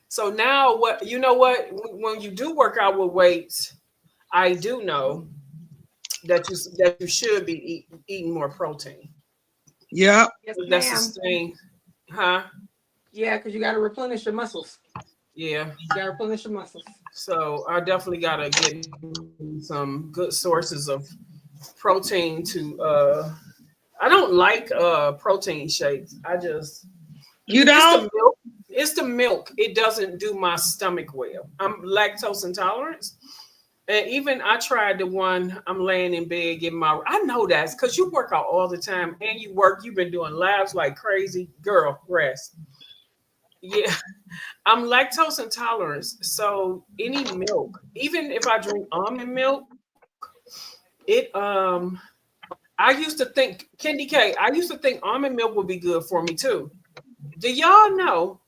so now what when you do work out with weights, I do know that you should be eating more protein. Yep. Yes, That's the thing. Huh? Yeah, because you got to replenish your muscles. Yeah. You got to replenish your muscles. So I definitely gotta get some good sources of protein to I don't like protein shakes. You don't? It's the milk. It doesn't do my stomach well. I'm lactose intolerant. And even I tried the one I'm laying in bed getting I know that's because you work out all the time and you've been doing labs like crazy. Girl, rest. Yeah. I'm lactose intolerant. So any milk, even if I drink almond milk, I used to think, Candy K, I used to think almond milk would be good for me too. Do y'all know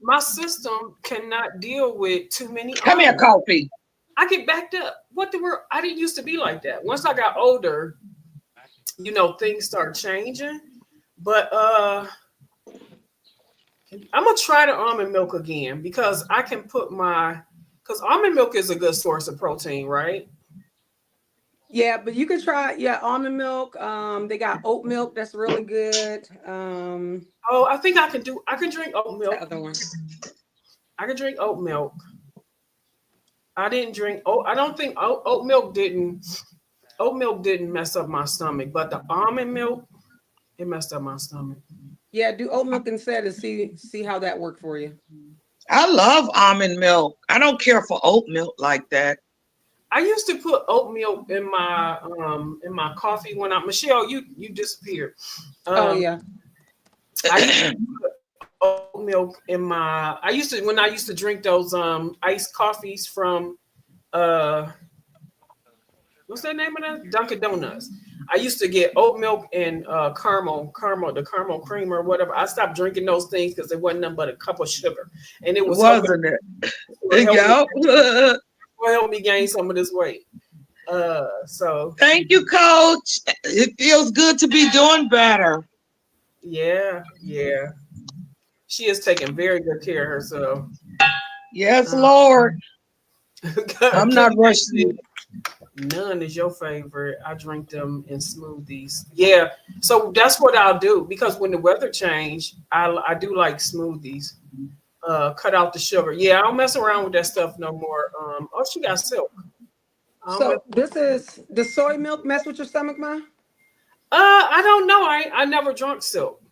my system cannot deal with too many Come here, almonds. Coffee. I get backed up. What the world? I didn't used to be like that. Once I got older, things start changing. But I'm gonna try the almond milk again because I can put because almond milk is a good source of protein, right? Yeah, but you can try almond milk. They got oat milk that's really good. Oh, I think I can drink oat milk. The other one. I can drink oat milk. I didn't drink I don't think oat milk didn't mess up my stomach, but the almond milk, it messed up my stomach. Yeah, do oat milk instead and see how that worked for you. I love almond milk. I don't care for oat milk like that. I used to put oat milk in my coffee when Michelle, you disappeared. Oh yeah. I used to put oat milk in when I used to drink those iced coffees from what's that name of that? Dunkin' Donuts. I used to get oat milk and the caramel cream or whatever. I stopped drinking those things because it wasn't nothing but a cup of sugar, and it was Wasn't it? help me gain some of this weight. So thank you, Coach. It feels good to be doing better. Yeah. She is taking very good care of herself. Yes, Lord. I'm not rushing. None is your favorite. I drink them in smoothies. Yeah. So that's what I'll do because when the weather change, I do like smoothies. Cut out the sugar. Yeah, I don't mess around with that stuff no more. She got silk. So this is the soy milk mess with your stomach, Ma? I don't know. I never drunk silk.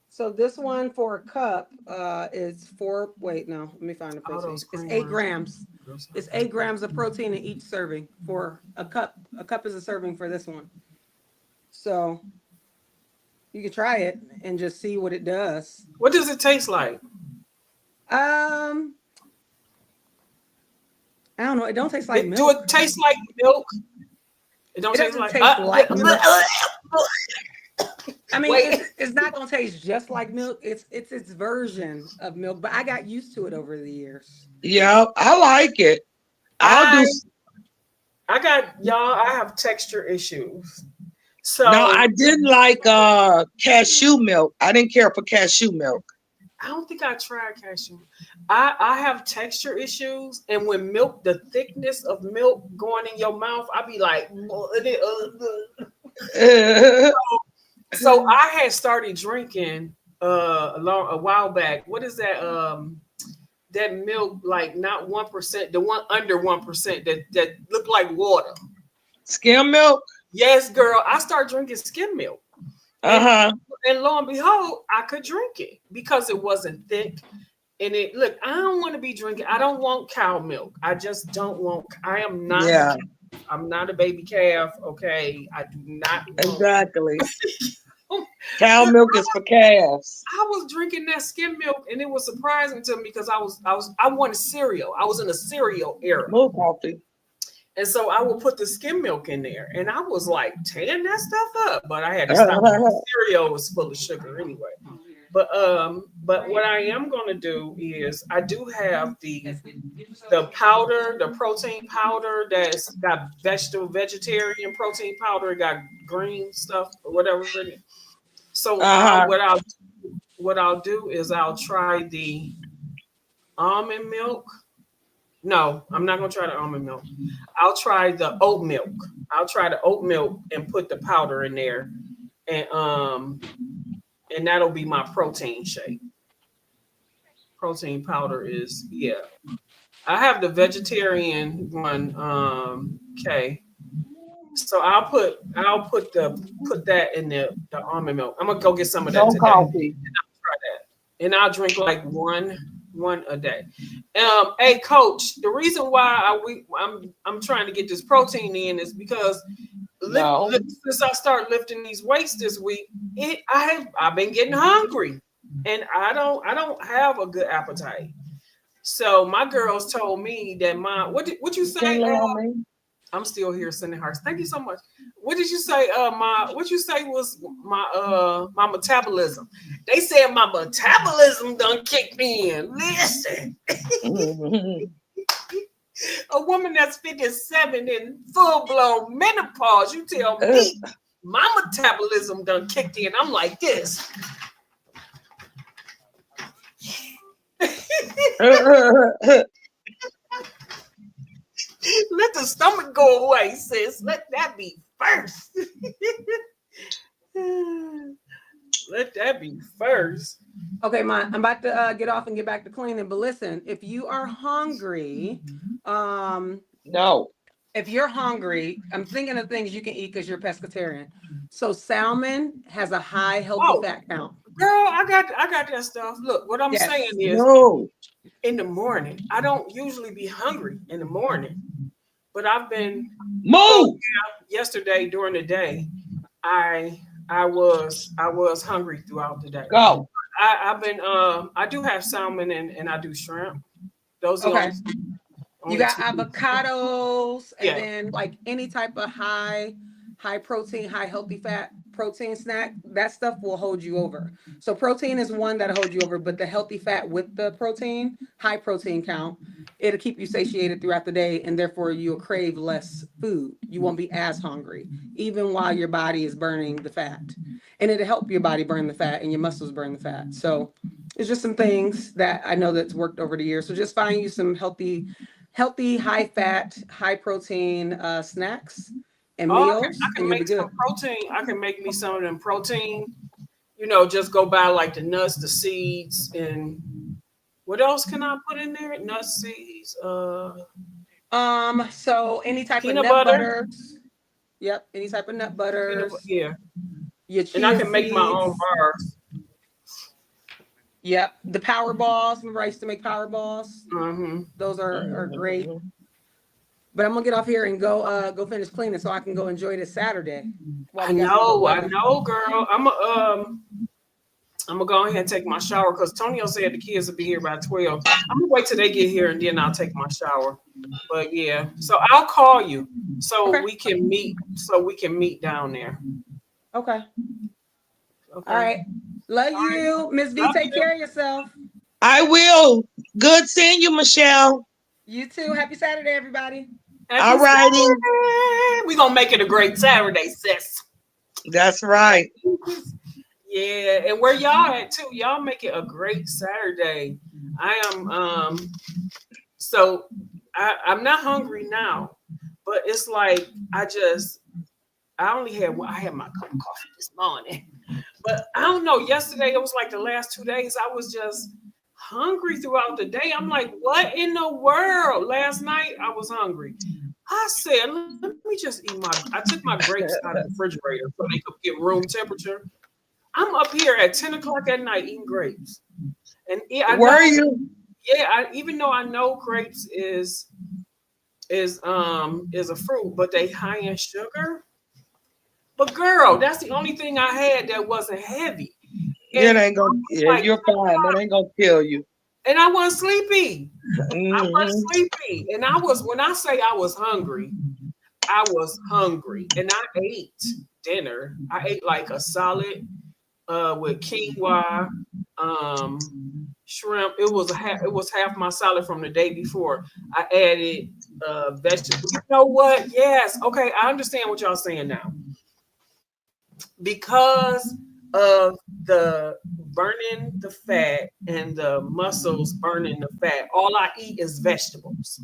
So this one for a cup is wait, no, let me find the All protein. those It's cream 8 ones. grams. It's 8 grams of protein in each serving for a cup. A cup is a serving for this one. So you can try it and just see what it does. What does it taste like? I don't know. It don't taste like Do milk. it taste like milk? It don't It taste doesn't like taste like milk. I mean, Wait. it's not gonna taste just like milk. It's its version of milk, but I got used to it over the years. Yeah, I like it. I got y'all. I have texture issues. So No, I didn't like cashew milk. I didn't care for cashew milk. I don't think I tried cashew. I have texture issues, and when milk, the thickness of milk going in your mouth, I be like. So I had started drinking a while back. What is that? That milk, like not 1%, the one under 1% that looked like water. Skim milk? Yes, girl. I started drinking skim milk. Uh-huh. And lo and behold, I could drink it because it wasn't thick. And it look, I don't want to be drinking. I don't want cow milk. I just don't want. I am not. Yeah. I'm not a baby calf. Okay, I do not. Exactly. Cow milk is for calves. I was drinking that skim milk, and it was surprising to me because I wanted cereal. I was in a cereal era. No coffee. And so I would put the skim milk in there, and I was like tearing that stuff up. But I had to stop. The cereal was full of sugar anyway. But what I am gonna do is I do have the powder, the protein powder that's got vegetarian protein powder. It got green stuff or whatever it is. So what I'll do is I'll try the almond milk. No, I'm not gonna try the almond milk. I'll try the oat milk. I'll try the oat milk and put the powder in there, and that'll be my protein shake. Protein powder is I have the vegetarian one. Okay. So I'll put that in the almond milk. I'm gonna go get some of that No today. coffee. And I'll try that. And I'll drink like one a day. Hey coach, the reason why I'm trying to get this protein in is because since I start lifting these weights this week, I've been getting hungry, and I don't have a good appetite. So my girls told me that what you say? I'm still here sending hearts. Thank you so much. What did you say? What you say was my metabolism? They said my metabolism done kicked me in. Listen. A woman that's 57 in full-blown menopause, you tell me my metabolism done kicked in. I'm like this. Let the stomach go away, sis. Let that be first. Let that be first. Okay, I'm about to get off and get back to cleaning. But listen, if you are hungry, no. If you're hungry, I'm thinking of things you can eat because you're pescatarian. So salmon has a high healthy fat count. Girl, I got that stuff. Look, what I'm saying is in the morning, I don't usually be hungry in the morning, but I've been yesterday during the day. I was hungry throughout the day. Go. I've been I do have salmon and I do shrimp. Those are you got avocados and then like any type of high protein, high healthy fat protein snack. That stuff will hold you over. So protein is one that'll hold you over, but the healthy fat with the protein, high protein count, it'll keep you satiated throughout the day, and therefore you'll crave less food. You won't be as hungry, even while your body is burning the fat. And it'll help your body burn the fat and your muscles burn the fat. So it's just some things that I know that's worked over the years. So just find you some healthy, high fat, high protein snacks and meals. I can make some protein. I can make me some of them protein. Just go buy like the nuts, the seeds, and what else can I put in there? Nuts, seeds. So any type of Peanut nut butter. butters. Yep, any type of nut butters. Yeah. Your And I chia can make my own seeds. bars. Yep, the power balls. Remember, I used to make power balls. Mm-hmm. Those are great. Mhm. But I'm gonna get off here and go finish cleaning so I can go enjoy this Saturday while I we got some good know, weather. girl. I'm gonna go ahead and take my shower because Tonio said the kids will be here by 12. I'm gonna wait till they get here and then I'll take my shower. But yeah, so I'll call you so Okay. we can meet. So we can meet down there. Okay. All Okay. right. Love All right. you, Miss V. Love Take you. care of yourself. I will. Good seeing you, Michelle. You too. Happy Saturday, everybody. Happy All righty. Saturday. We're gonna make it a great Saturday, sis. That's right. Yeah, and where y'all at too? Y'all make it a great Saturday. I am so I'm not hungry now, but it's like I had my cup of coffee this morning. But I don't know, yesterday it was like the last 2 days I was just hungry throughout the day. I'm like, what in the world? Last night I was hungry. I said, let me just eat I took my grapes out of the refrigerator so they could get room temperature. I'm up here at 10 o'clock at night eating grapes. And yeah, I Where know, are you? yeah, even though I know grapes is a fruit, but they high in sugar. But girl, that's the only thing I had that wasn't heavy. Yeah, And it ain't gonna. I was Yeah, like, you're fine. That ain't gonna kill you. and I wasn't sleepy. I wasn't Hmm. sleepy. And I was when I say I was hungry, I was hungry. And I ate dinner. I ate like a solid with quinoa, um, shrimp. It was half my salad from the day before. I added vegetables. You know what? Yes. Okay, I understand what y'all saying now. Because of the burning the fat and the muscles burning the fat, all I eat is vegetables.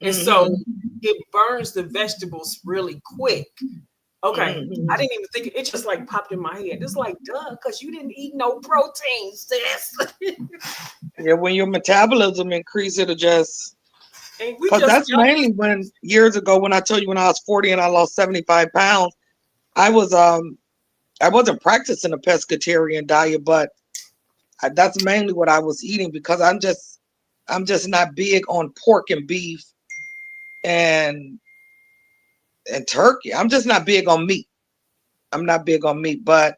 And so Hmm. it burns the vegetables really quick. Okay. I Hmm. didn't even think it just like popped in my head. It's like, duh, because you didn't eat no protein, sis. Yeah, when your metabolism increases, it'll just And we because just that's mainly when years ago when I told you when I was 40 and I lost 75 pounds, I was I wasn't practicing a pescatarian diet, but that's mainly what I was eating because I'm just not big on pork and beef and turkey. I'm just not big on meat. I'm not big on meat, but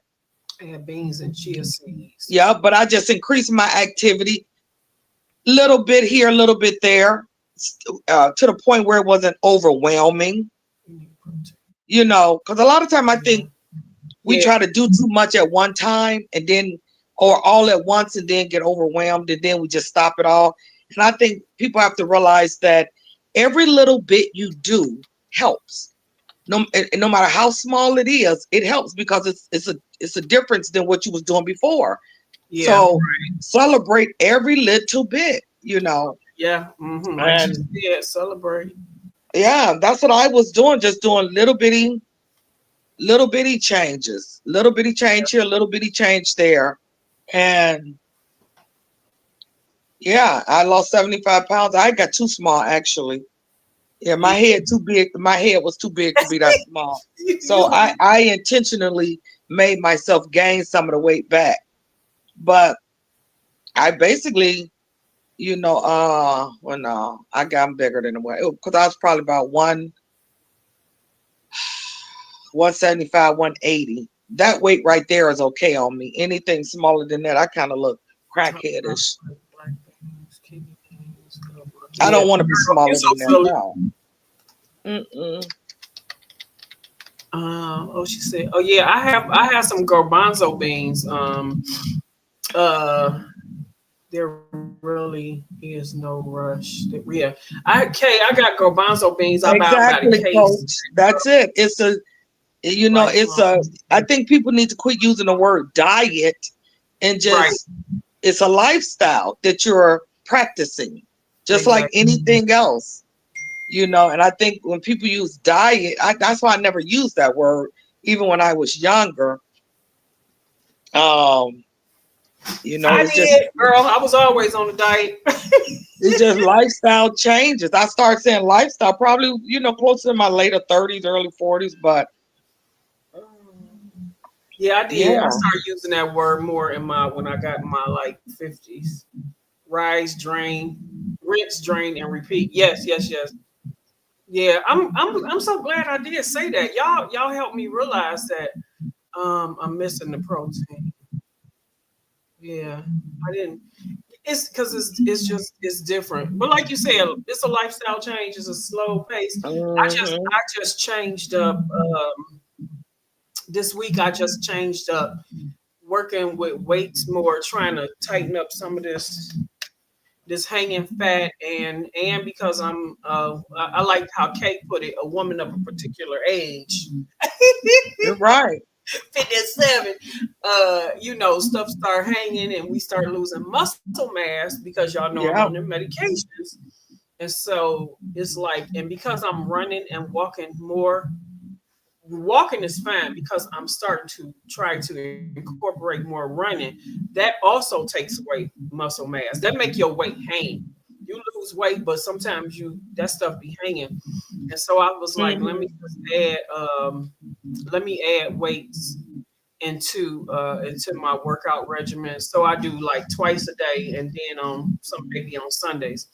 had beans and chia seeds. yeah, but I just increased my activity little bit here, a little bit there, to the point where it wasn't overwhelming. You need protein. Because a lot of time I Yeah. think we Yeah. try to do too much at one time and then, or all at once and then get overwhelmed and then we just stop it all. And I think people have to realize that every little bit you do helps. No matter how small it is, it helps because it's a difference than what you was doing before. Yeah. So celebrate every little bit. Yeah. Mm-hmm. Like she And said, celebrate. yeah, that's what I was doing, just doing little bitty changes, little bitty change here, little bitty change there. And yeah, I lost 75 pounds. I got too small actually. Yeah, my Yeah. head too big. My head was too big to be that small. So You I intentionally made myself gain some of the weight back. But I basically, well, no, I got bigger than the weight because I was probably about 175, 180. That weight right there is okay on me. Anything smaller than that, I kind of look Top chocolate, crackheadish. black beans, kidney beans, I yeah, don't want to be smaller it's so than that. silly. No. Mm-mm. Oh, she said, oh yeah, I have some garbanzo beans. Uh, there really is no rush. Yeah, I got garbanzo beans. I buy by the Exactly, case. coach. That's it. Like, I think people need to quit using the word diet and right, just, it's a lifestyle that you're practicing, just like exactly. anything else. And I think when people use diet, that's why I never used that word, even when I was younger. Um, You know, I it's just did, girl. I was always on a diet. it's just lifestyle changes. I started saying lifestyle probably, you know, close to my later 30s, early 40s, but Yeah, I did. I yeah. started using that word more in my when I got in my like 50s. Rise, drain, rinse, drain, and repeat. Yes, yes, yes. Yeah, I'm so glad I did say that. Y'all helped me realize that I'm missing the protein. Yeah. I didn't it's because it's different. But like you said, it's a lifestyle change, it's a slow pace. Hmm. I just changed up this week I just changed up working with weights more, trying to tighten up some of this hanging fat and because I like how Kate put it, a woman of a particular age. You're right. 57, stuff start hanging and we start losing muscle mass because y'all know I'm on Yeah. the medications. And so it's like, and because I'm running and walking more, walking is fine because I'm starting to try to incorporate more running. That also takes away muscle mass. That make your weight hang. You lose weight, but sometimes you that stuff be hanging. And so I was like, Hmm. let me add weights into my workout regimen. So I do like twice a day and then on some maybe on Sundays.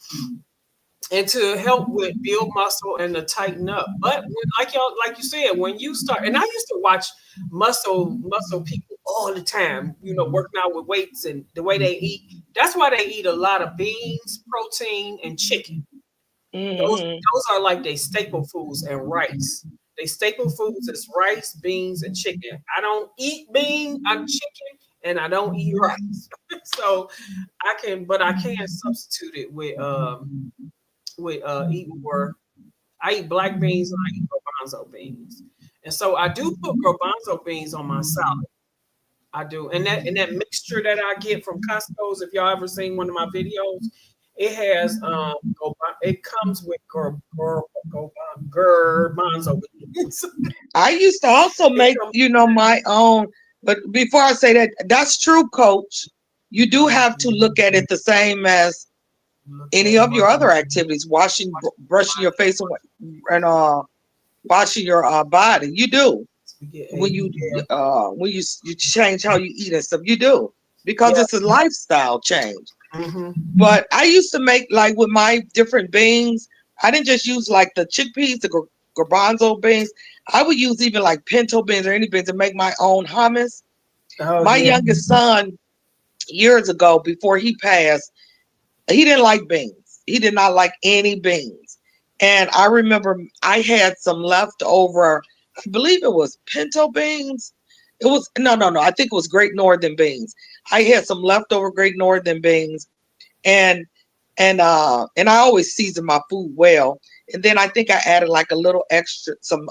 And to help with build muscle and to tighten up. But like you said, when you start, and I used to watch muscle people all the time, working out with weights and the way they eat. That's why they eat a lot of beans, protein, and chicken. Hmm. Those are like they staple foods and rice. They staple foods is rice, beans, and chicken. I don't eat I'm chicken, and I don't eat rice. So but I can substitute it with eating more. I eat black beans and I eat garbanzo beans, and so I do put garbanzo beans on my salad. I do, and that mixture that I get from Costco's. If y'all ever seen one of my videos, it has it comes with garbanzo beans. I used to also It make, comes. you know, my own, but before I say that, that's true, coach. You do have to look at it the same as Look any at of your muscle. other activities, washing, brushing your face and washing your body. You do. When Spaghetti. you Yeah. you change how you eat and stuff, you do, because Yeah. it's a lifestyle change. Hmm. But I used to make, like, with my different beans, I didn't just use like the chickpeas, the garbanzo beans. I would use even like pinto beans or any beans to make my own hummus. Oh My yeah. youngest son, years ago, before he passed, he didn't like beans. He did not like any beans. And I remember I had some leftover, I believe it was pinto beans. It was, no, I think it was Great Northern beans. I had some leftover Great Northern beans, and and I always season my food well. And then I think I added like a little extra, some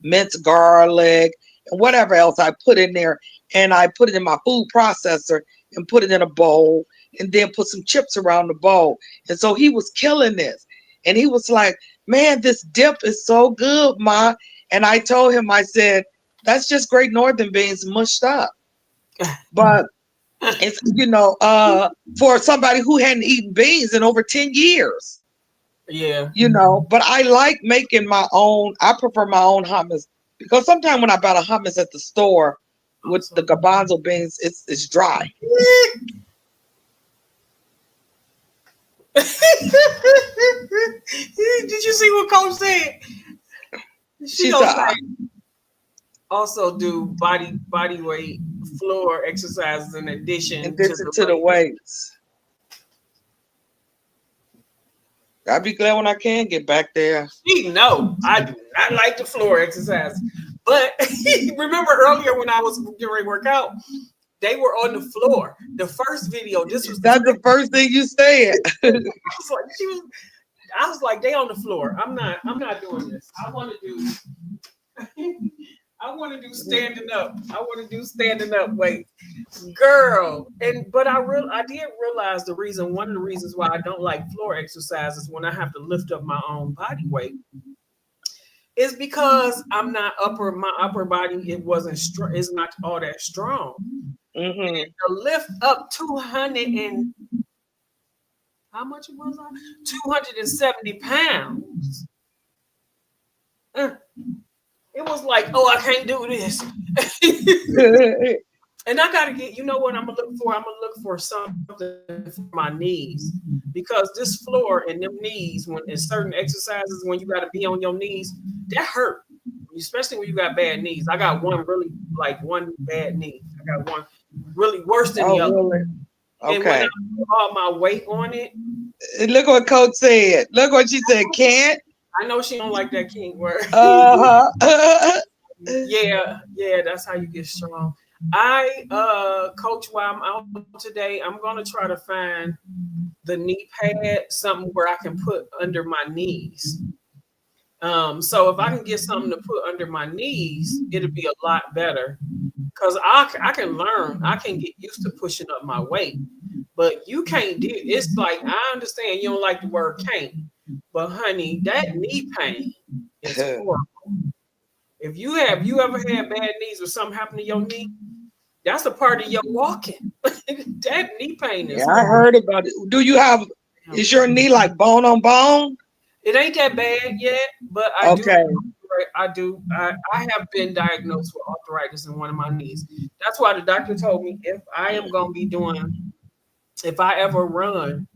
minced garlic and whatever else I put in there, and I put it in my food processor and put it in a bowl, and then put some chips around the bowl. And so he was killing this, and he was like, "Man, this dip is so good, Ma." And I told him, I said, "That's just Great Northern beans mushed up." But it's, for somebody who hadn't eaten beans in over 10 years, Yeah. but I like making my own. I prefer my own hummus, because sometimes when I buy a hummus at the store with the Also. garbanzo beans, it's dry. Did you see what Coach said? She She gonna said, say also do body weight floor exercises in in addition to addition the to the weight. weights, I'll be glad when I can get back there. She know I do not like the floor exercise. But remember earlier when I was getting ready to work out, they were on the floor. The first video, this was the That's the second. first thing you said. I was like, I was like, they on the floor. I'm not doing this. I want to do I want to do standing up. I want to do standing up weight. Girl, but I did realize one of the reasons why I don't like floor exercises when I have to lift up my own body weight is because I'm not upper my upper body, it wasn't strong, it's not all that strong. Mm-hmm. To lift up 200 and how much was I? 270 pounds. Uh, It was like, oh, I can't do this. And I gotta get, you know what I'm gonna look for? I'm gonna look for something for my knees. Because this floor and them knees, when in certain exercises, when you gotta be on your knees, that hurt. Especially when you got bad knees. I got one really like one bad knee. I got one really worse than the Oh, other. really? And when I Okay. put all my weight on it, Look what Coach said. Look what she said. Can't. I know she don't like that king word. Uh-huh. Yeah, that's how you get strong. Coach, while I'm out today, I'm gonna try to find the knee pad, something where I can put under my knees. So if I can get something to put under my knees, it'll be a lot better. Cause I can learn, I can get used to pushing up my weight, but you can't do. It's like I understand you don't like the word can't, but honey, that knee pain is horrible. If you ever had bad knees or something happen to your knee, that's a part of your walking. That knee pain is Yeah, I horrible. heard about it. Do you have, is your knee like bone on bone? It ain't that bad yet, but I do. Okay. I do. I have been diagnosed with arthritis in one of my knees. That's why the doctor told me if I am going to be doing, if I ever run,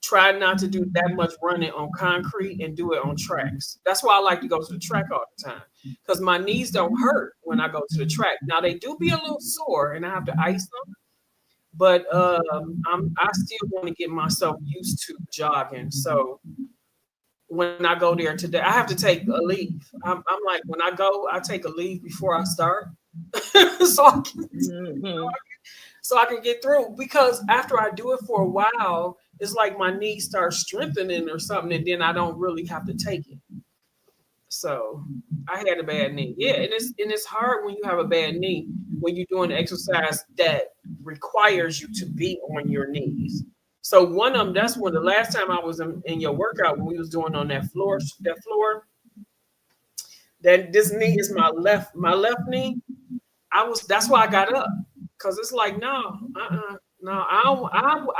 try not to do that much running on concrete and do it on tracks. That's why I like to go to the track all the time because my knees don't hurt when I go to the track. Now they do be a little sore and I have to ice them, but I still want to get myself used to jogging. So when I go there today, I have to take a leave. I'm like when I go, I take a leave before I start, so I can Mm-hmm. so I can get through. Because after I do it for a while, it's like my knees start strengthening or something, and then I don't really have to take it. So I had a bad knee. Yeah, and it's hard when you have a bad knee when you're doing exercise that requires you to be on your knees. So one of them, that's when the last time I was in your workout when we was doing on that floor, that this knee is my left knee. That's why I got up. Cause it's like, no, no, I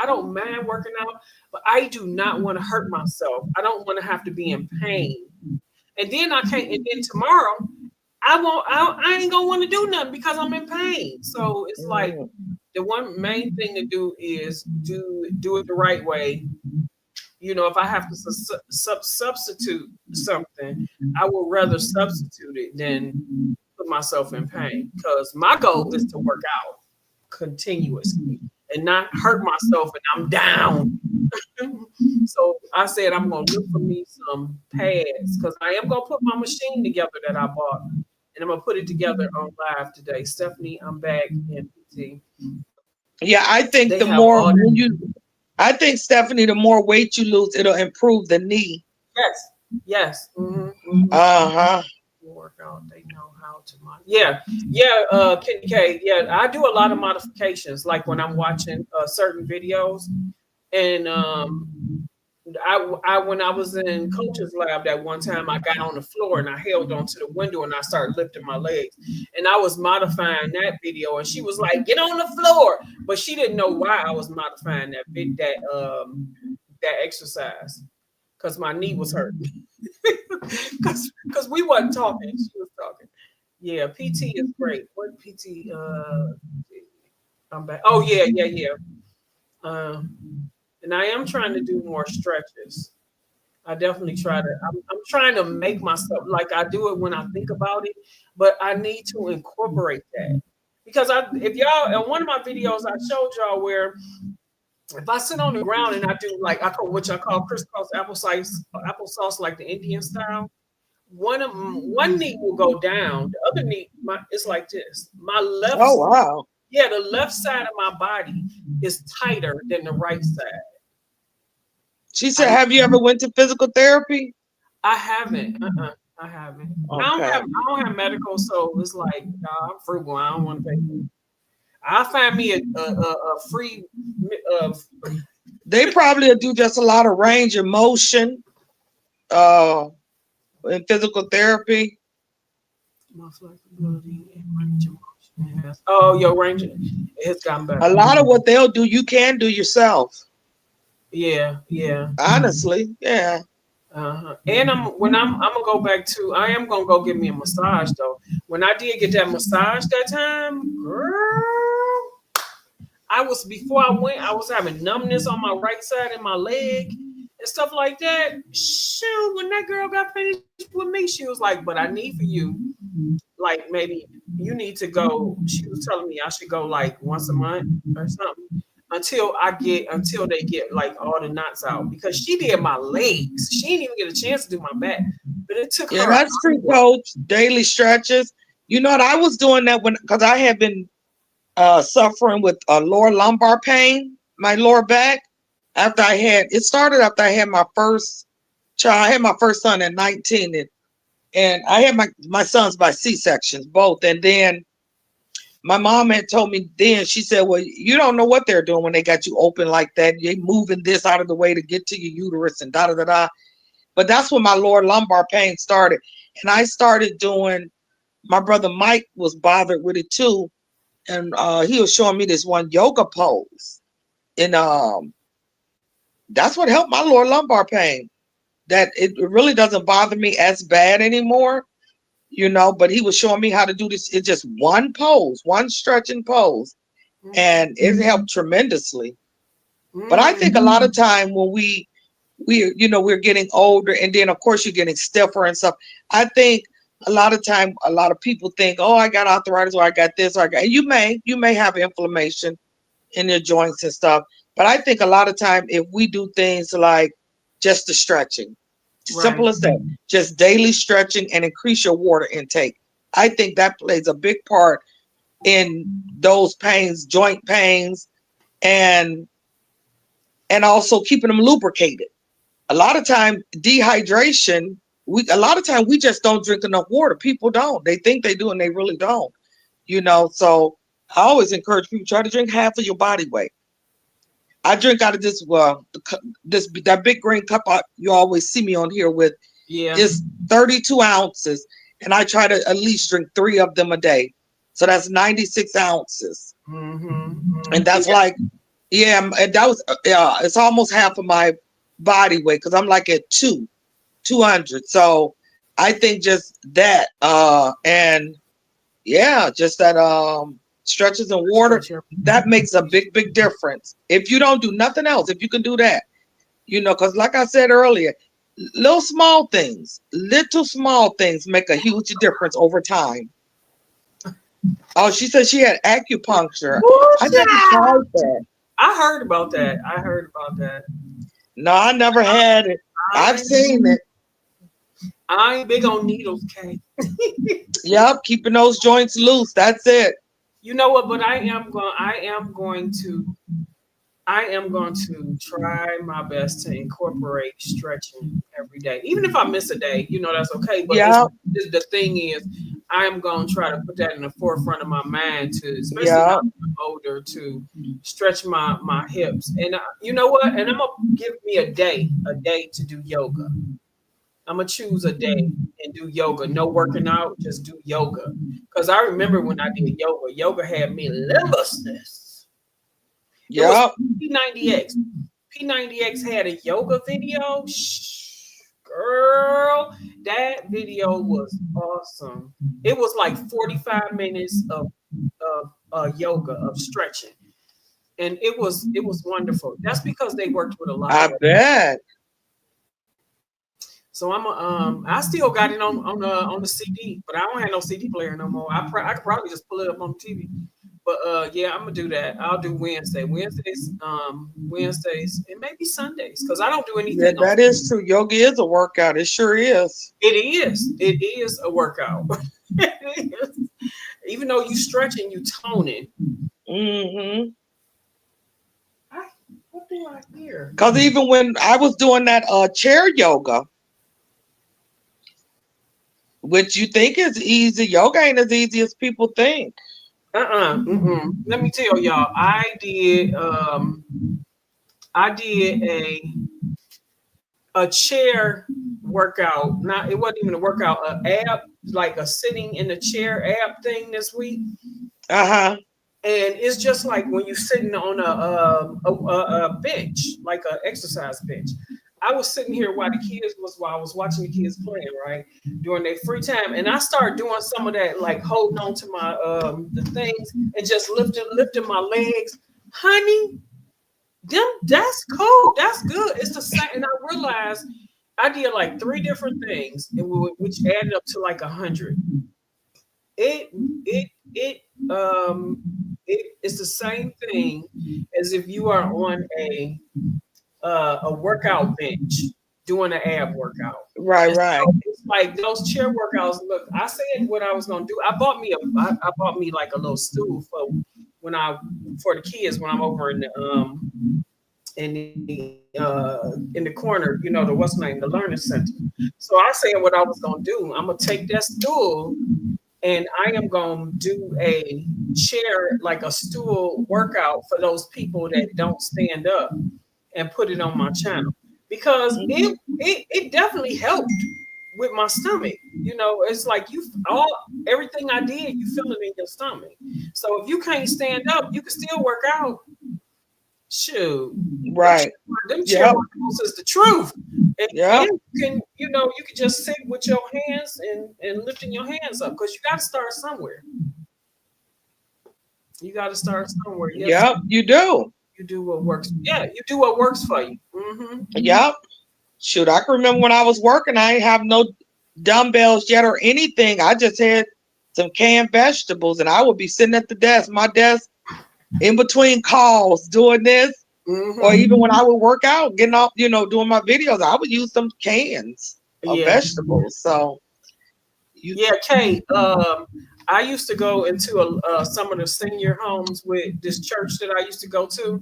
don't mind working out, but I do not want to hurt myself. I don't want to have to be in pain. And then I can't, and then tomorrow I ain't gonna want to do nothing because I'm in pain. So it's like the one main thing to do is do it the right way. You know, if I have to substitute something, I would rather substitute it than put myself in pain. Because my goal is to work out continuously and not hurt myself and I'm down. So I said I'm gonna look for me some pads because I am gonna put my machine together that I bought and I'm gonna put it together on live today. Stephanie, I'm back in PT. Yeah, I think They the have more all when that. you, I think Stephanie, the more weight you lose, it'll improve the knee. Yes, yes. Mm-hmm. Uh-huh. Workout, they know how to Kenny K, yeah, I do a lot of modifications like when I'm watching certain videos and I when I was in coach's lab that one time I got on the floor and I held onto the window and I started lifting my legs and I was modifying that video and she was like get on the floor but she didn't know why I was modifying that exercise because my knee was hurt because we wasn't talking. She was talking. Yeah, PT is great. What PT? I'm back. Oh yeah. And I am trying to do more stretches. I definitely try to. I'm trying to make myself like I do it when I think about it, but I need to incorporate that because if y'all in one of my videos I showed y'all where if I sit on the ground and I do like I call what I call crisscross applesauce like the Indian style. One knee will go down. The other knee, it's like this. Oh wow. Yeah, the left side of my body is tighter than the right side. She said, have you ever went to physical therapy? I haven't. I haven't. Okay. I don't have medical, so it's like nah, I'm frugal. I don't want to pay for it. I'll find me a free. They probably do just a lot of range of motion in physical therapy. My flexibility and range of motion. Yes. Oh, your range has gotten better. A lot of what they'll do, you can do yourself. Yeah, yeah. Honestly, yeah. And I'm gonna go back to I am gonna go get me a massage though. When I did get that massage that time, girl, I was before I went, I was having numbness on my right side and my leg and stuff like that. Shoot, when that girl got finished with me, she was like, "But I need for you, like maybe you need to go." She was telling me I should go like once a month or something until they get like all the knots out because she did my legs. She didn't even get a chance to do my back, but it took Yeah, her an that's true, hour. coach. Daily stretches. You know what? I was doing that when, because I had been suffering with lower lumbar pain, my lower back. After I had, it started after I had my first child. I had my first son at 19, and I had my sons by C-sections, both. And then my mom had told me then, she said, well, you don't know what they're doing when they got you open like that. They moving this out of the way to get to your uterus and da da da da. But that's when my lower lumbar pain started. And I started doing, my brother Mike was bothered with it too. And he was showing me this one yoga pose. And that's what helped my lower lumbar pain. That it really doesn't bother me as bad anymore, but he was showing me how to do this. It's just one pose, one stretching pose. And it helped tremendously. But I think a lot of time when we're getting older, and then of course you're getting stiffer and stuff. I think a lot of time, a lot of people think, oh, I got arthritis, or I got this, or I got. And you may have inflammation in your joints and stuff. But I think a lot of time, if we do things like just the stretching, simple Right. as that, just daily stretching and increase your water intake, I think that plays a big part in those pains, joint pains, and also keeping them lubricated. A lot of time dehydration, a lot of time we just don't drink enough water. People don't. They think they do and they really don't. So I always encourage people, try to drink half of your body weight. I drink out of this that big green cup you always see me on here with. Yeah. Is 32 ounces, and I try to at least drink 3 of them a day. So that's 96 ounces. And that's Yeah. like, yeah, and that was, it's almost half of my body weight because I'm like at 200. So I think just that, and yeah, just that stretches and water, Stretch your- that makes a big, big difference. If you don't do nothing else, if you can do that, because like I said earlier, little small things make a huge difference over time. Oh, she said she had acupuncture. Ooh, I never child. tried that. I heard about that. I heard about that. No, I never had it. I've I seen it. I ain't big on needles, Kay. Yep, keeping those joints loose. That's it. You know what? But I am going to try my best to incorporate stretching every day. Even if I miss a day, that's okay. But Yep, the thing is, I am going to try to put that in the forefront of my mind to, especially now yep, that I'm older, to stretch my hips. And you know what? And I'm gonna give me a day to do yoga. I'm gonna choose a day and do yoga. No working out, just do yoga. Because I remember when I did yoga, yoga had me limbousness. It was yep. P90X. P90X had a yoga video. Shh, girl, that video was awesome. It was like 45 minutes of yoga, of stretching. And it was wonderful. That's because they worked with a lot of I weight. bet. So I still got it on the CD, but I don't have no CD player no more. I could probably just pull it up on the TV. But yeah, I'm gonna do that. I'll do Wednesdays, and maybe Sundays, because I don't do Yeah, anything on. that is true. Yoga is a workout. It sure is. It is a workout. It is. Even though you stretching, you toning. Mm-hmm. I, what do I hear? Because even when I was doing that chair yoga, which you think is easy, yoga ain't as easy as people think. Let me tell y'all, I did a chair workout. Not it wasn't even a workout, a ab like a sitting in the chair ab thing this week. Uh-huh. And it's just like when you're sitting on a bench, like an exercise bench. I was sitting here while I was watching the kids playing, right, during their free time, and I started doing some of that, like holding on to my the things and just lifting my legs, honey. That's cool. That's good. It's the same, and I realized I did like three different things, and which added up to like 100. It it it um it's the same thing as if you are on a workout bench doing an ab workout. Right, And right. so it's like those chair workouts. Look, I said what I was gonna do. I bought me like a little stool when I for the kids when I'm over in the corner, you know, the what's name, the learning center. So I said what I was gonna do. I'm gonna take that stool and I am going to do a chair, like a stool workout for those people that don't stand up and put it on my channel because it definitely helped with my stomach. You know, it's like everything I did, you feel it in your stomach. So if you can't stand up, you can still work out. Shoot, Right. them chair Yep. workouts is the truth. And Yep. you can just sit with your hands and lifting your hands up because you got to start somewhere. You got to start somewhere. Yes, Yep. You do. you do what works. Yeah, you do what works for you. Yep. Shoot, I can remember when I was working, I ain't have no dumbbells yet or anything. I just had some canned vegetables, and I would be sitting at my desk in between calls doing this. Or even when I would work out, getting off, doing my videos, I would use some cans of Yeah. vegetables. So Yeah, Kate. I used to go into some of the senior homes with this church that I used to go to,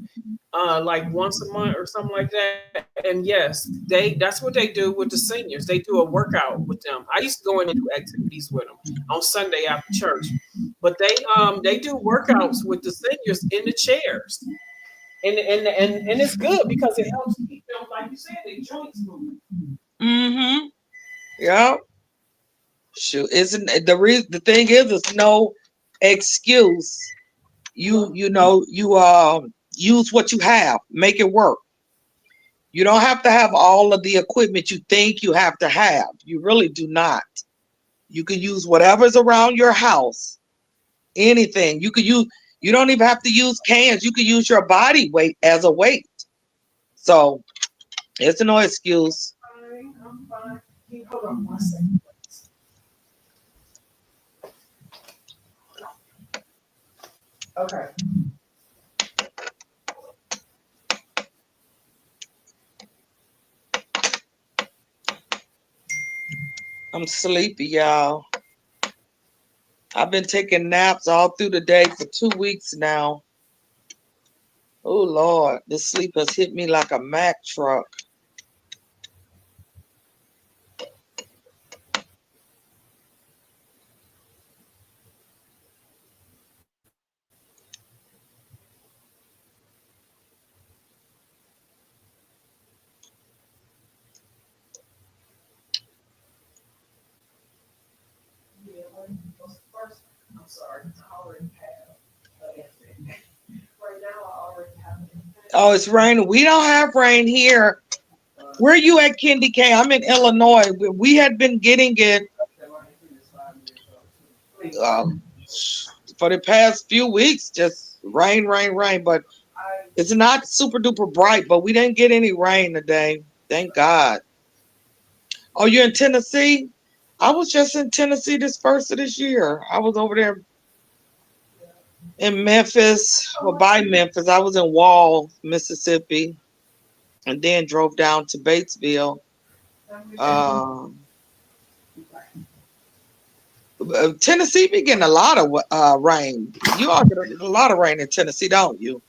like once a month or something like that. And yes, that's what they do with the seniors. They do a workout with them. I used to go in and do activities with them on Sunday after church. But they do workouts with the seniors in the chairs, and it's good because it helps keep them, like you said, their joints moving. yeah. Shoot, isn't the thing is, it's no excuse. You use what you have, make it work. You don't have to have all of the equipment you think you have to have. You really do not. You can use whatever's around your house. Anything. You don't even have to use cans. You can use your body weight as a weight. So it's no excuse. I'm fine. Hold on one second. Okay. I'm sleepy, y'all. I've been taking naps all through the day for 2 weeks now. Oh Lord, this sleep has hit me like a Mack truck. Yeah, first, I'm sorry. I already have an infant. Right now, I already have an infant. Oh, it's raining. We don't have rain here. Where are you at, Candy K? I'm in Illinois. We had been getting it um, for the past few weeks, just rain, rain, rain. But it's not super duper bright, but we didn't get any rain today. Thank God. Oh, you're in Tennessee? I was just in Tennessee this first of this year. I was over there in Memphis, or by Memphis. I was in Wall, Mississippi, and then drove down to Batesville. Tennessee be getting a lot of rain. You all get a lot of rain in Tennessee, don't you?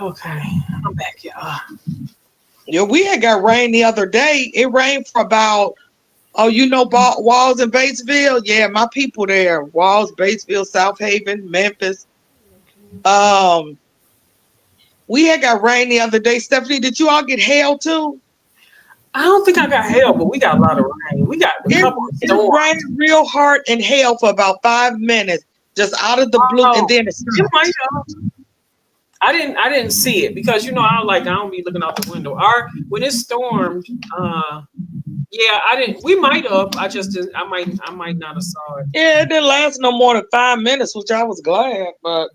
Okay, I'm back, y'all. Yeah, we had got rain the other day. It rained for about, Walls and Batesville. Yeah, my people there. Walls, Batesville, South Haven, Memphis. We had got rain the other day. Stephanie, did you all get hail too? I don't think I got hail, but we got a lot of rain. we got a It, couple of it storms. rained real hard in hell for about 5 minutes, just out of the blue, and then it It stopped. might have. I didn't see it because I don't be looking out the window. When it stormed, yeah, I didn't. We might have. I just didn't. I might not have saw it. Yeah, it didn't last no more than 5 minutes, which I was glad, but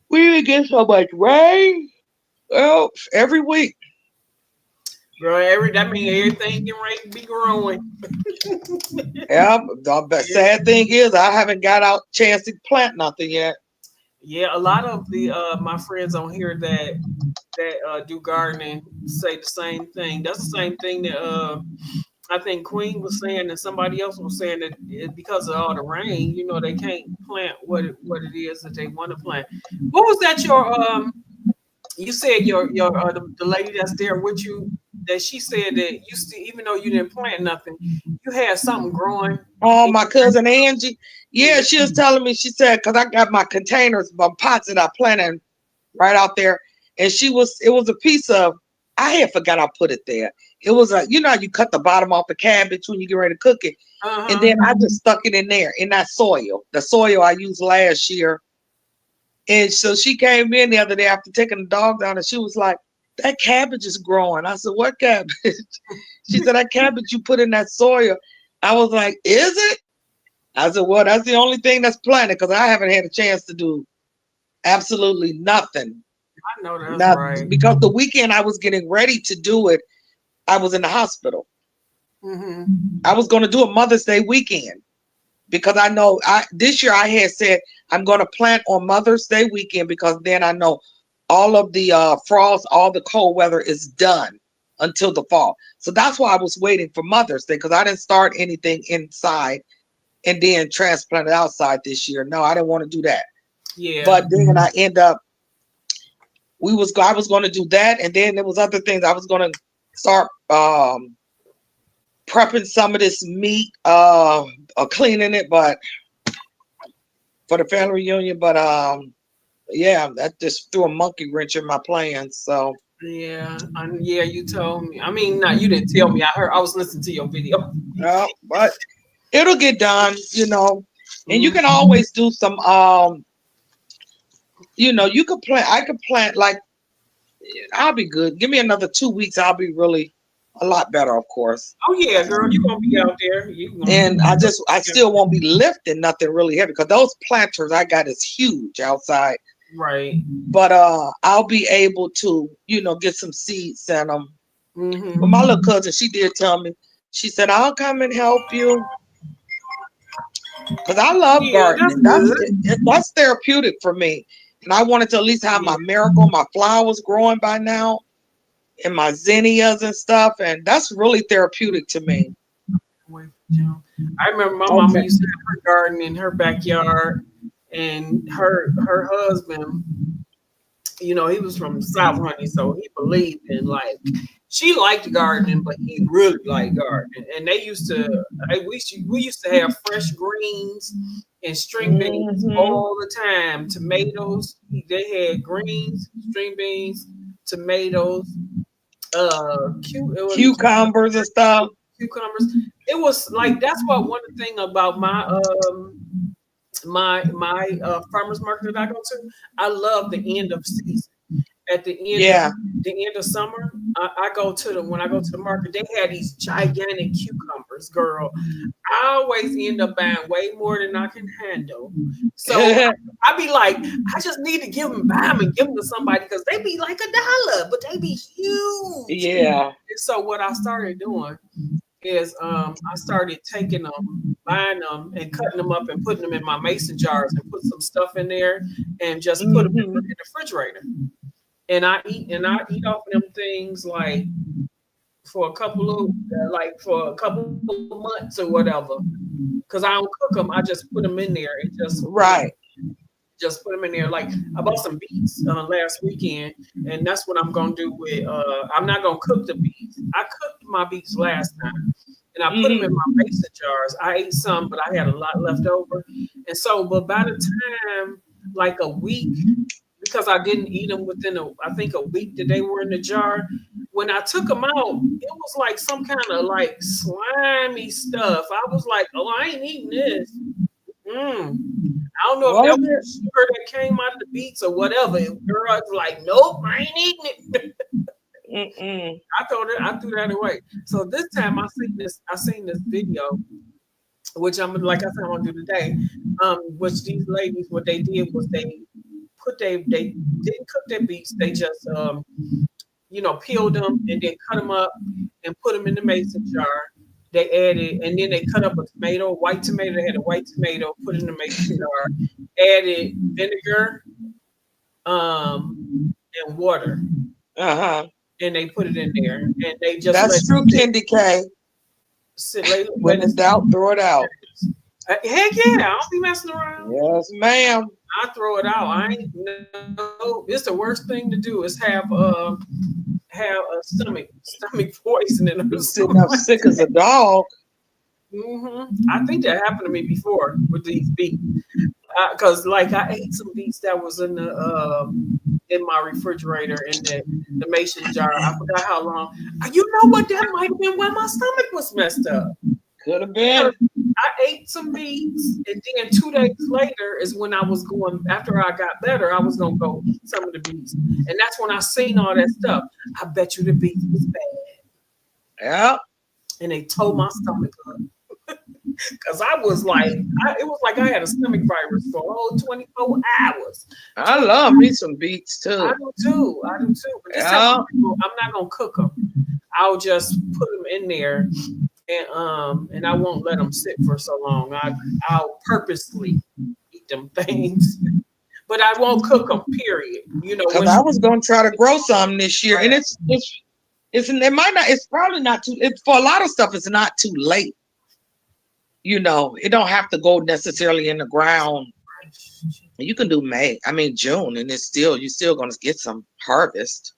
we didn't get so much rain. Well, every week. Girl, that means everything getting ready to be growing. Yeah, the sad thing is I haven't got out chance to plant nothing yet. Yeah, a lot of the my friends on here that do gardening say the same thing. That's the same thing that I think Queen was saying, and somebody else was saying that because of all the rain, they can't plant what it is that they want to plant. What was that? You said the lady that's there with you, that she said that you still, even though you didn't plant nothing, you had something growing. Oh, my cousin Angie. Yeah, Yeah. she was telling me, she said, because I got my containers, my pots that I planted right out there. And it was a piece of, I had forgot I put it there. It was how you cut the bottom off the cabbage when you get ready to cook it. And then I just stuck it in there, in that soil, the soil I used last year. And so she came in the other day after taking the dog down, and she was like, that cabbage is growing. I said, what cabbage? She said, that cabbage you put in that soil. I was like, is it? I said, well, that's the only thing that's planted, because I haven't had a chance to do absolutely nothing. I know that's Nothing. right. Because the weekend I was getting ready to do it, I was in the hospital. I was going to do a Mother's Day weekend, because I know this year I had said I'm going to plant on Mother's Day weekend, because then I know all of the frost, all the cold weather is done until the fall. So that's why I was waiting for Mother's Day, because I didn't start anything inside and then transplant it outside this year. No, I didn't want to do that. Yeah. But then I I was going to do that, and then there was other things. I was going to start prepping some of this meat, cleaning it, but for the family reunion. But yeah, that just threw a monkey wrench in my plans. So Yeah, yeah, you told me. I mean, no, you didn't tell me. I was listening to your video. but it'll get done, and you can Mhm. always do some you could plant. I could plant, like, I'll be good. Give me another 2 weeks. I'll be really a lot better, of course. Oh yeah, girl, you gonna be out there. And I still won't be lifting nothing really heavy, because those planters I got is huge outside. Right. But I'll be able to, get some seeds in them. Mm-hmm. But my little cousin, she did tell me, she said, I'll come and help you. Because I love Yeah, that's gardening. good. That's therapeutic for me. And I wanted to at least have Yeah. my flowers growing by now, and my zinnias and stuff. And that's really therapeutic to me. I remember my mama Okay. used to have her garden in her backyard, and her husband, he was from South, honey, so he believed in, like, she liked gardening, but he really liked gardening. And they used to, we used to have fresh greens and string beans Hmm. all the time. Tomatoes, they had greens, string beans, tomatoes, it was Cucumbers and stuff. cucumbers. It was like, that's what one thing about my farmers market that I go to. I love the end of season. At Yeah. the end of summer, I go to when I go to the market. They had these gigantic cucumbers, girl. I always end up buying way more than I can handle. So I be like, I just need to buy them and give them to somebody, because they be like $1, but they be huge. Yeah. And so what I started doing is I started taking them, buying them, and cutting them up and putting them in my mason jars, and put some stuff in there, and just put them in Hmm. the refrigerator. And I eat off them things, like for a couple months or whatever. Cause I don't cook them, I just put them in there and Right. just put them in there. Like, I bought some beets last weekend, and that's what I'm gonna do with. I'm not gonna cook the beets. I cooked my beets last time, and I put them in Hmm. my mason jars. I ate some, but I had a lot left over, and so, but by the time, like, a week, because I didn't eat them within I think a week that they were in the jar. when I took them out, it was like some kind of like slimy stuff. I was like, oh, I ain't eating this. I don't know if that Was was it? the sugar that came out of the beets or whatever. Girl was like, nope, I ain't eating it. Mm-mm. I threw that away. So this time I seen this video, which I'm like I said I'm gonna do today. Which these ladies, what they did was they didn't cook their beets. They just peeled them and then cut them up and put them in the mason jar. They added, and then they cut up a tomato, white tomato. They had a white tomato, put it in the mason jar, added vinegar, and water, Uh-huh. and they put it in there, and they just let That's true, it Candy K. let When it in doubt, throw it out. Heck yeah, I don't be messing around. Yes, ma'am. I throw it out. I ain't no. It's the worst thing to do is have a stomach poisoning or You sitting something up like sick as that. a dog. I think that happened to me before with these beets, because like I ate some beets that was in my refrigerator in the mason jar. I forgot how long. You know what? That might have been when my stomach was messed up. Could have been. I ate some beets, and then 2 days later is when I was going. After I got better, I was gonna go eat some of the beets, and that's when I seen all that stuff. I bet you the beets was bad, Yeah. and they tore my stomach up because I was like, it was like I had a stomach virus for a whole 24 hours. I love me some beets I too. do too. I do too. But this time Yeah. I'm not gonna cook them. I'll just put them in there, and I won't let them sit for so long. I'll purposely eat them things, but I won't cook them. Period. Because I was gonna try to grow some this year, and it's it might not. It's probably not too. For a lot of stuff, it's not too late. It don't have to go necessarily in the ground. You can do May. I mean June, and you're still gonna get some harvest.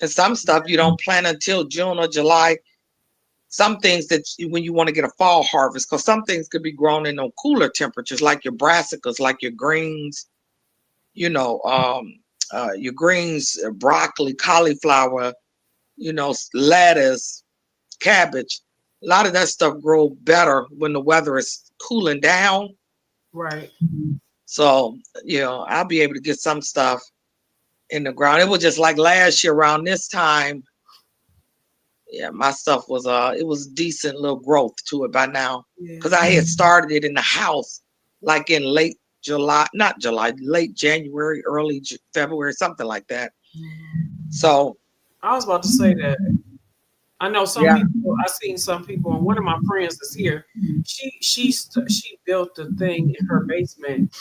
And some stuff you don't plant until June or July. Some things that when you want to get a fall harvest, because some things could be grown in cooler temperatures, like your brassicas, like your greens, your greens, broccoli, cauliflower, lettuce, cabbage. A lot of that stuff grow better when the weather is cooling down. Right. So, I'll be able to get some stuff in the ground. It was just like last year around this time. Yeah, my stuff was it was decent little growth to it by now. Because I had started it in the house like in late July, not July, late January, early February, something like that. So I was about to say that. I know some people. I seen some people, and one of my friends is here. She built the thing in her basement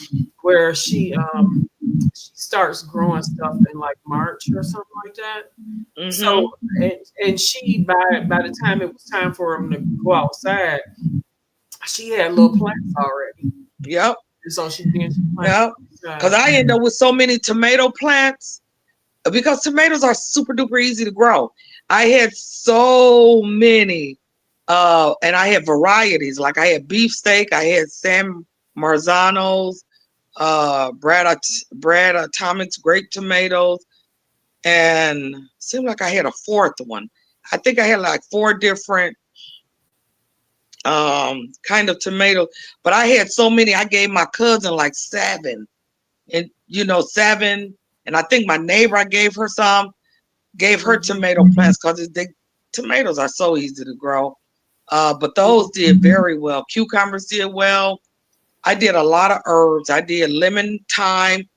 where she starts growing stuff in like March or something like that. So and she by the time it was time for them to go outside, she had little plants already. Yep. And so she began to plant. Yep. Because I end up with so many tomato plants because tomatoes are super duper easy to grow. I had so many, and I had varieties. Like I had beefsteak, I had San Marzanos, Brad Atomics, grape tomatoes, and seemed like I had a fourth one. I think I had like 4 different kind of tomatoes, but I had so many. I gave my cousin like 7, and 7, and I think my neighbor, I gave her some. Gave her tomato plants because tomatoes are so easy to grow. But those did very well. Cucumbers did well. I did a lot of herbs. I did lemon thyme.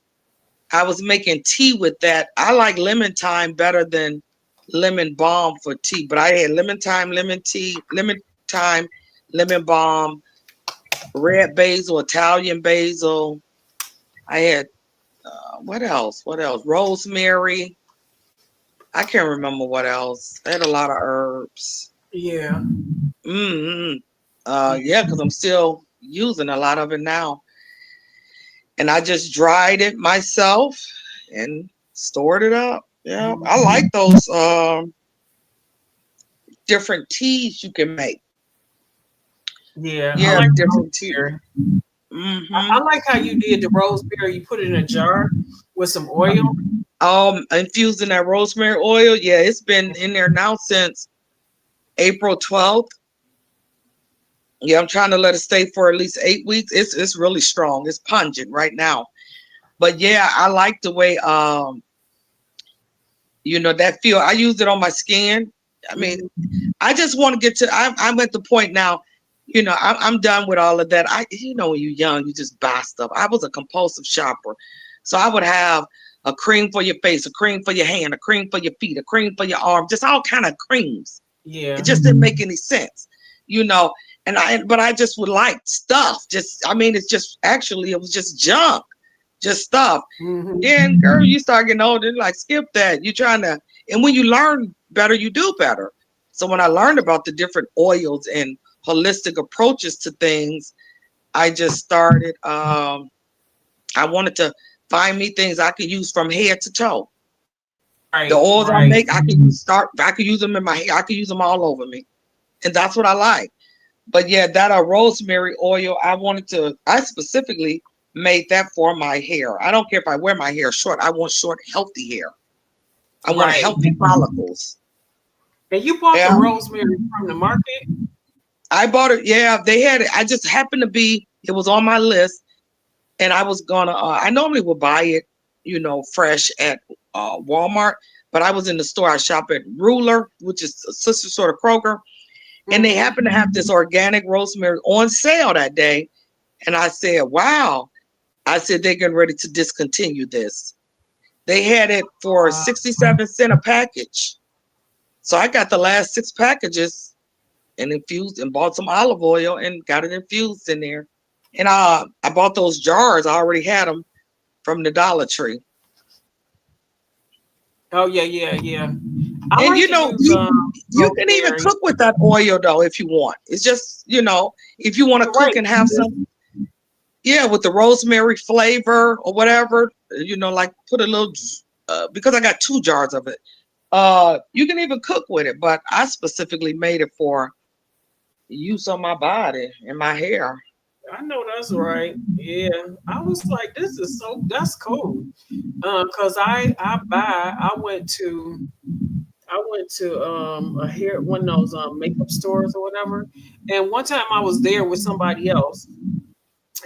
I was making tea with that. I like lemon thyme better than lemon balm for tea. But I had lemon thyme, lemon thyme, lemon balm, red basil, Italian basil. I had what else? Rosemary. I can't remember what else. I had a lot of herbs. Yeah. Yeah, because I'm still using a lot of it now. And I just dried it myself and stored it up. Yeah. I like those different teas you can make. Yeah. Yeah, I like different teas. I like how you did the rosemary. You put it in a jar with some oil Infusing that rosemary oil. Yeah, it's been in there now since April 12th. Yeah, I'm trying to let it stay for at least 8 weeks. It's really strong. It's pungent right now. But yeah, I like the way that feel. I use it on my skin. I mean, I just want to get to. I'm at the point now. I'm done with all of that. When you're young, you just buy stuff. I was a compulsive shopper, so I would have a cream for your face, a cream for your hand, a cream for your feet, a cream for your arm, just all kind of creams. Yeah. It just didn't make any sense, but I just would like stuff. It's just actually it was just junk, just stuff. Then, girl, you start getting older, like skip that. You're trying to, and when you learn better, you do better. So when I learned about the different oils and holistic approaches to things, I just started. I wanted to find me things I could use from head to toe. Right, the oils I right. make, I can use them in my hair. I can use them all over me, and that's what I like. But yeah, that rosemary oil, I specifically made that for my hair. I don't care if I wear my hair short. I want short, healthy hair. I want Right. healthy follicles. And you bought Yeah. the rosemary from the market? I bought it. Yeah, they had it. I just happened to it was on my list, and I was gonna. I normally would buy it, fresh at Walmart, but I was in the store. I shop at Ruler, which is a sister store of Kroger, and they happened to have this organic rosemary on sale that day. And I said, wow. I said, they're getting ready to discontinue this. They had it for 67 cents a package. So I got the last 6 packages and infused and bought some olive oil and got it infused in there. And I bought those jars. I already had them from the Dollar Tree. Oh yeah, yeah, yeah. And you can even cook with that oil though if you want. It's just, if you want to cook and have some, with the rosemary flavor or whatever, like put a little, because I got 2 jars of it. You can even cook with it, but I specifically made it for use on my body and my hair. I know that's right. Yeah. I was like, that's cool. Cause I went to a hair one of those makeup stores or whatever. And one time I was there with somebody else,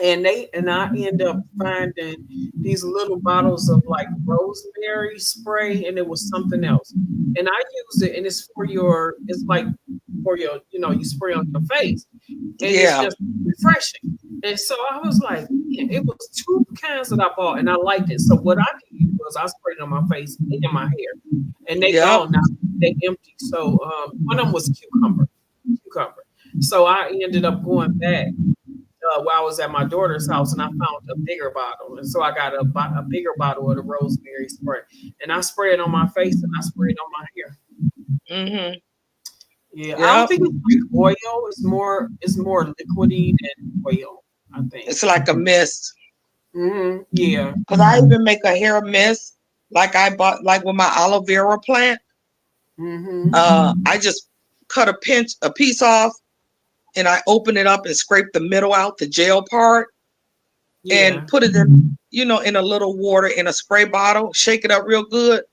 and I end up finding these little bottles of like rosemary spray, and it was something else. And I use it, and it's like for your, you spray on your face, and it's just refreshing. And so I was like, man, it was 2 kinds that I bought, and I liked it. So what I did was I sprayed it on my face and in my hair, and they gone now. They empty. So one of them was cucumber. So I ended up going back while I was at my daughter's house, and I found a bigger bottle, and so I got a bigger bottle of the rosemary spray, and I spray it on my face and I spray it on my hair. Mm-hmm. Yeah, I don't think it's like oil. It's more liquidy than oil, I think. It's like a mist. Yeah. Because I even make a hair mist, like I bought, like with my aloe vera plant. I just cut a piece off, and I open it up and scrape the middle out, the gel part, and put it in, in a little water in a spray bottle. Shake it up real good.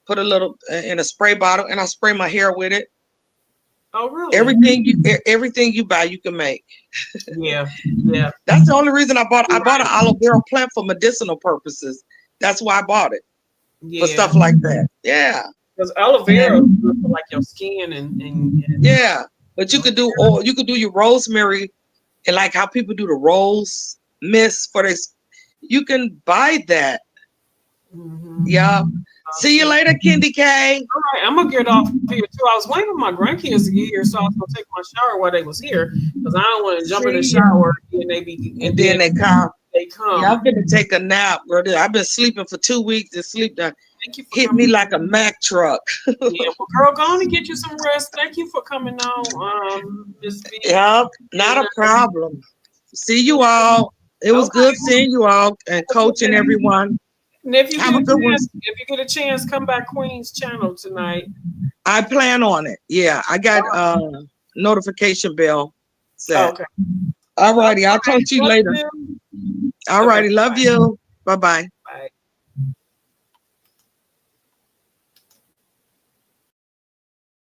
Put a little in a spray bottle, and I spray my hair with it. Oh, really? Everything you buy, you can make. Yeah. That's the only reason I bought an aloe vera plant for medicinal purposes. That's why I bought it. Yeah. For stuff like that. Yeah. Because aloe vera is good for like your skin and yeah. But you could do your rosemary, and like how people do the rose mist for this. You can buy that. Yeah. See you later, Kendi K. All right, I'm gonna get off here too. I was waiting for my grandkids to get here, so I was gonna take my shower while they was here, because I don't want to jump in the shower and then they come. Yeah, I'm gonna take a nap, brother. I've been sleeping for 2 weeks. The sleep done hit me like a Mack truck. Yeah, well, girl, go on and get you some rest. Thank you for coming on, Miss B. Yep, not a problem. See you all. It was good seeing you all and coaching everyone. And if you get a chance, come back Queen's channel tonight. I plan on it. Yeah, I got notification bell set. Okay. All righty. I'll talk to you later. All righty. Love you. Bye-bye.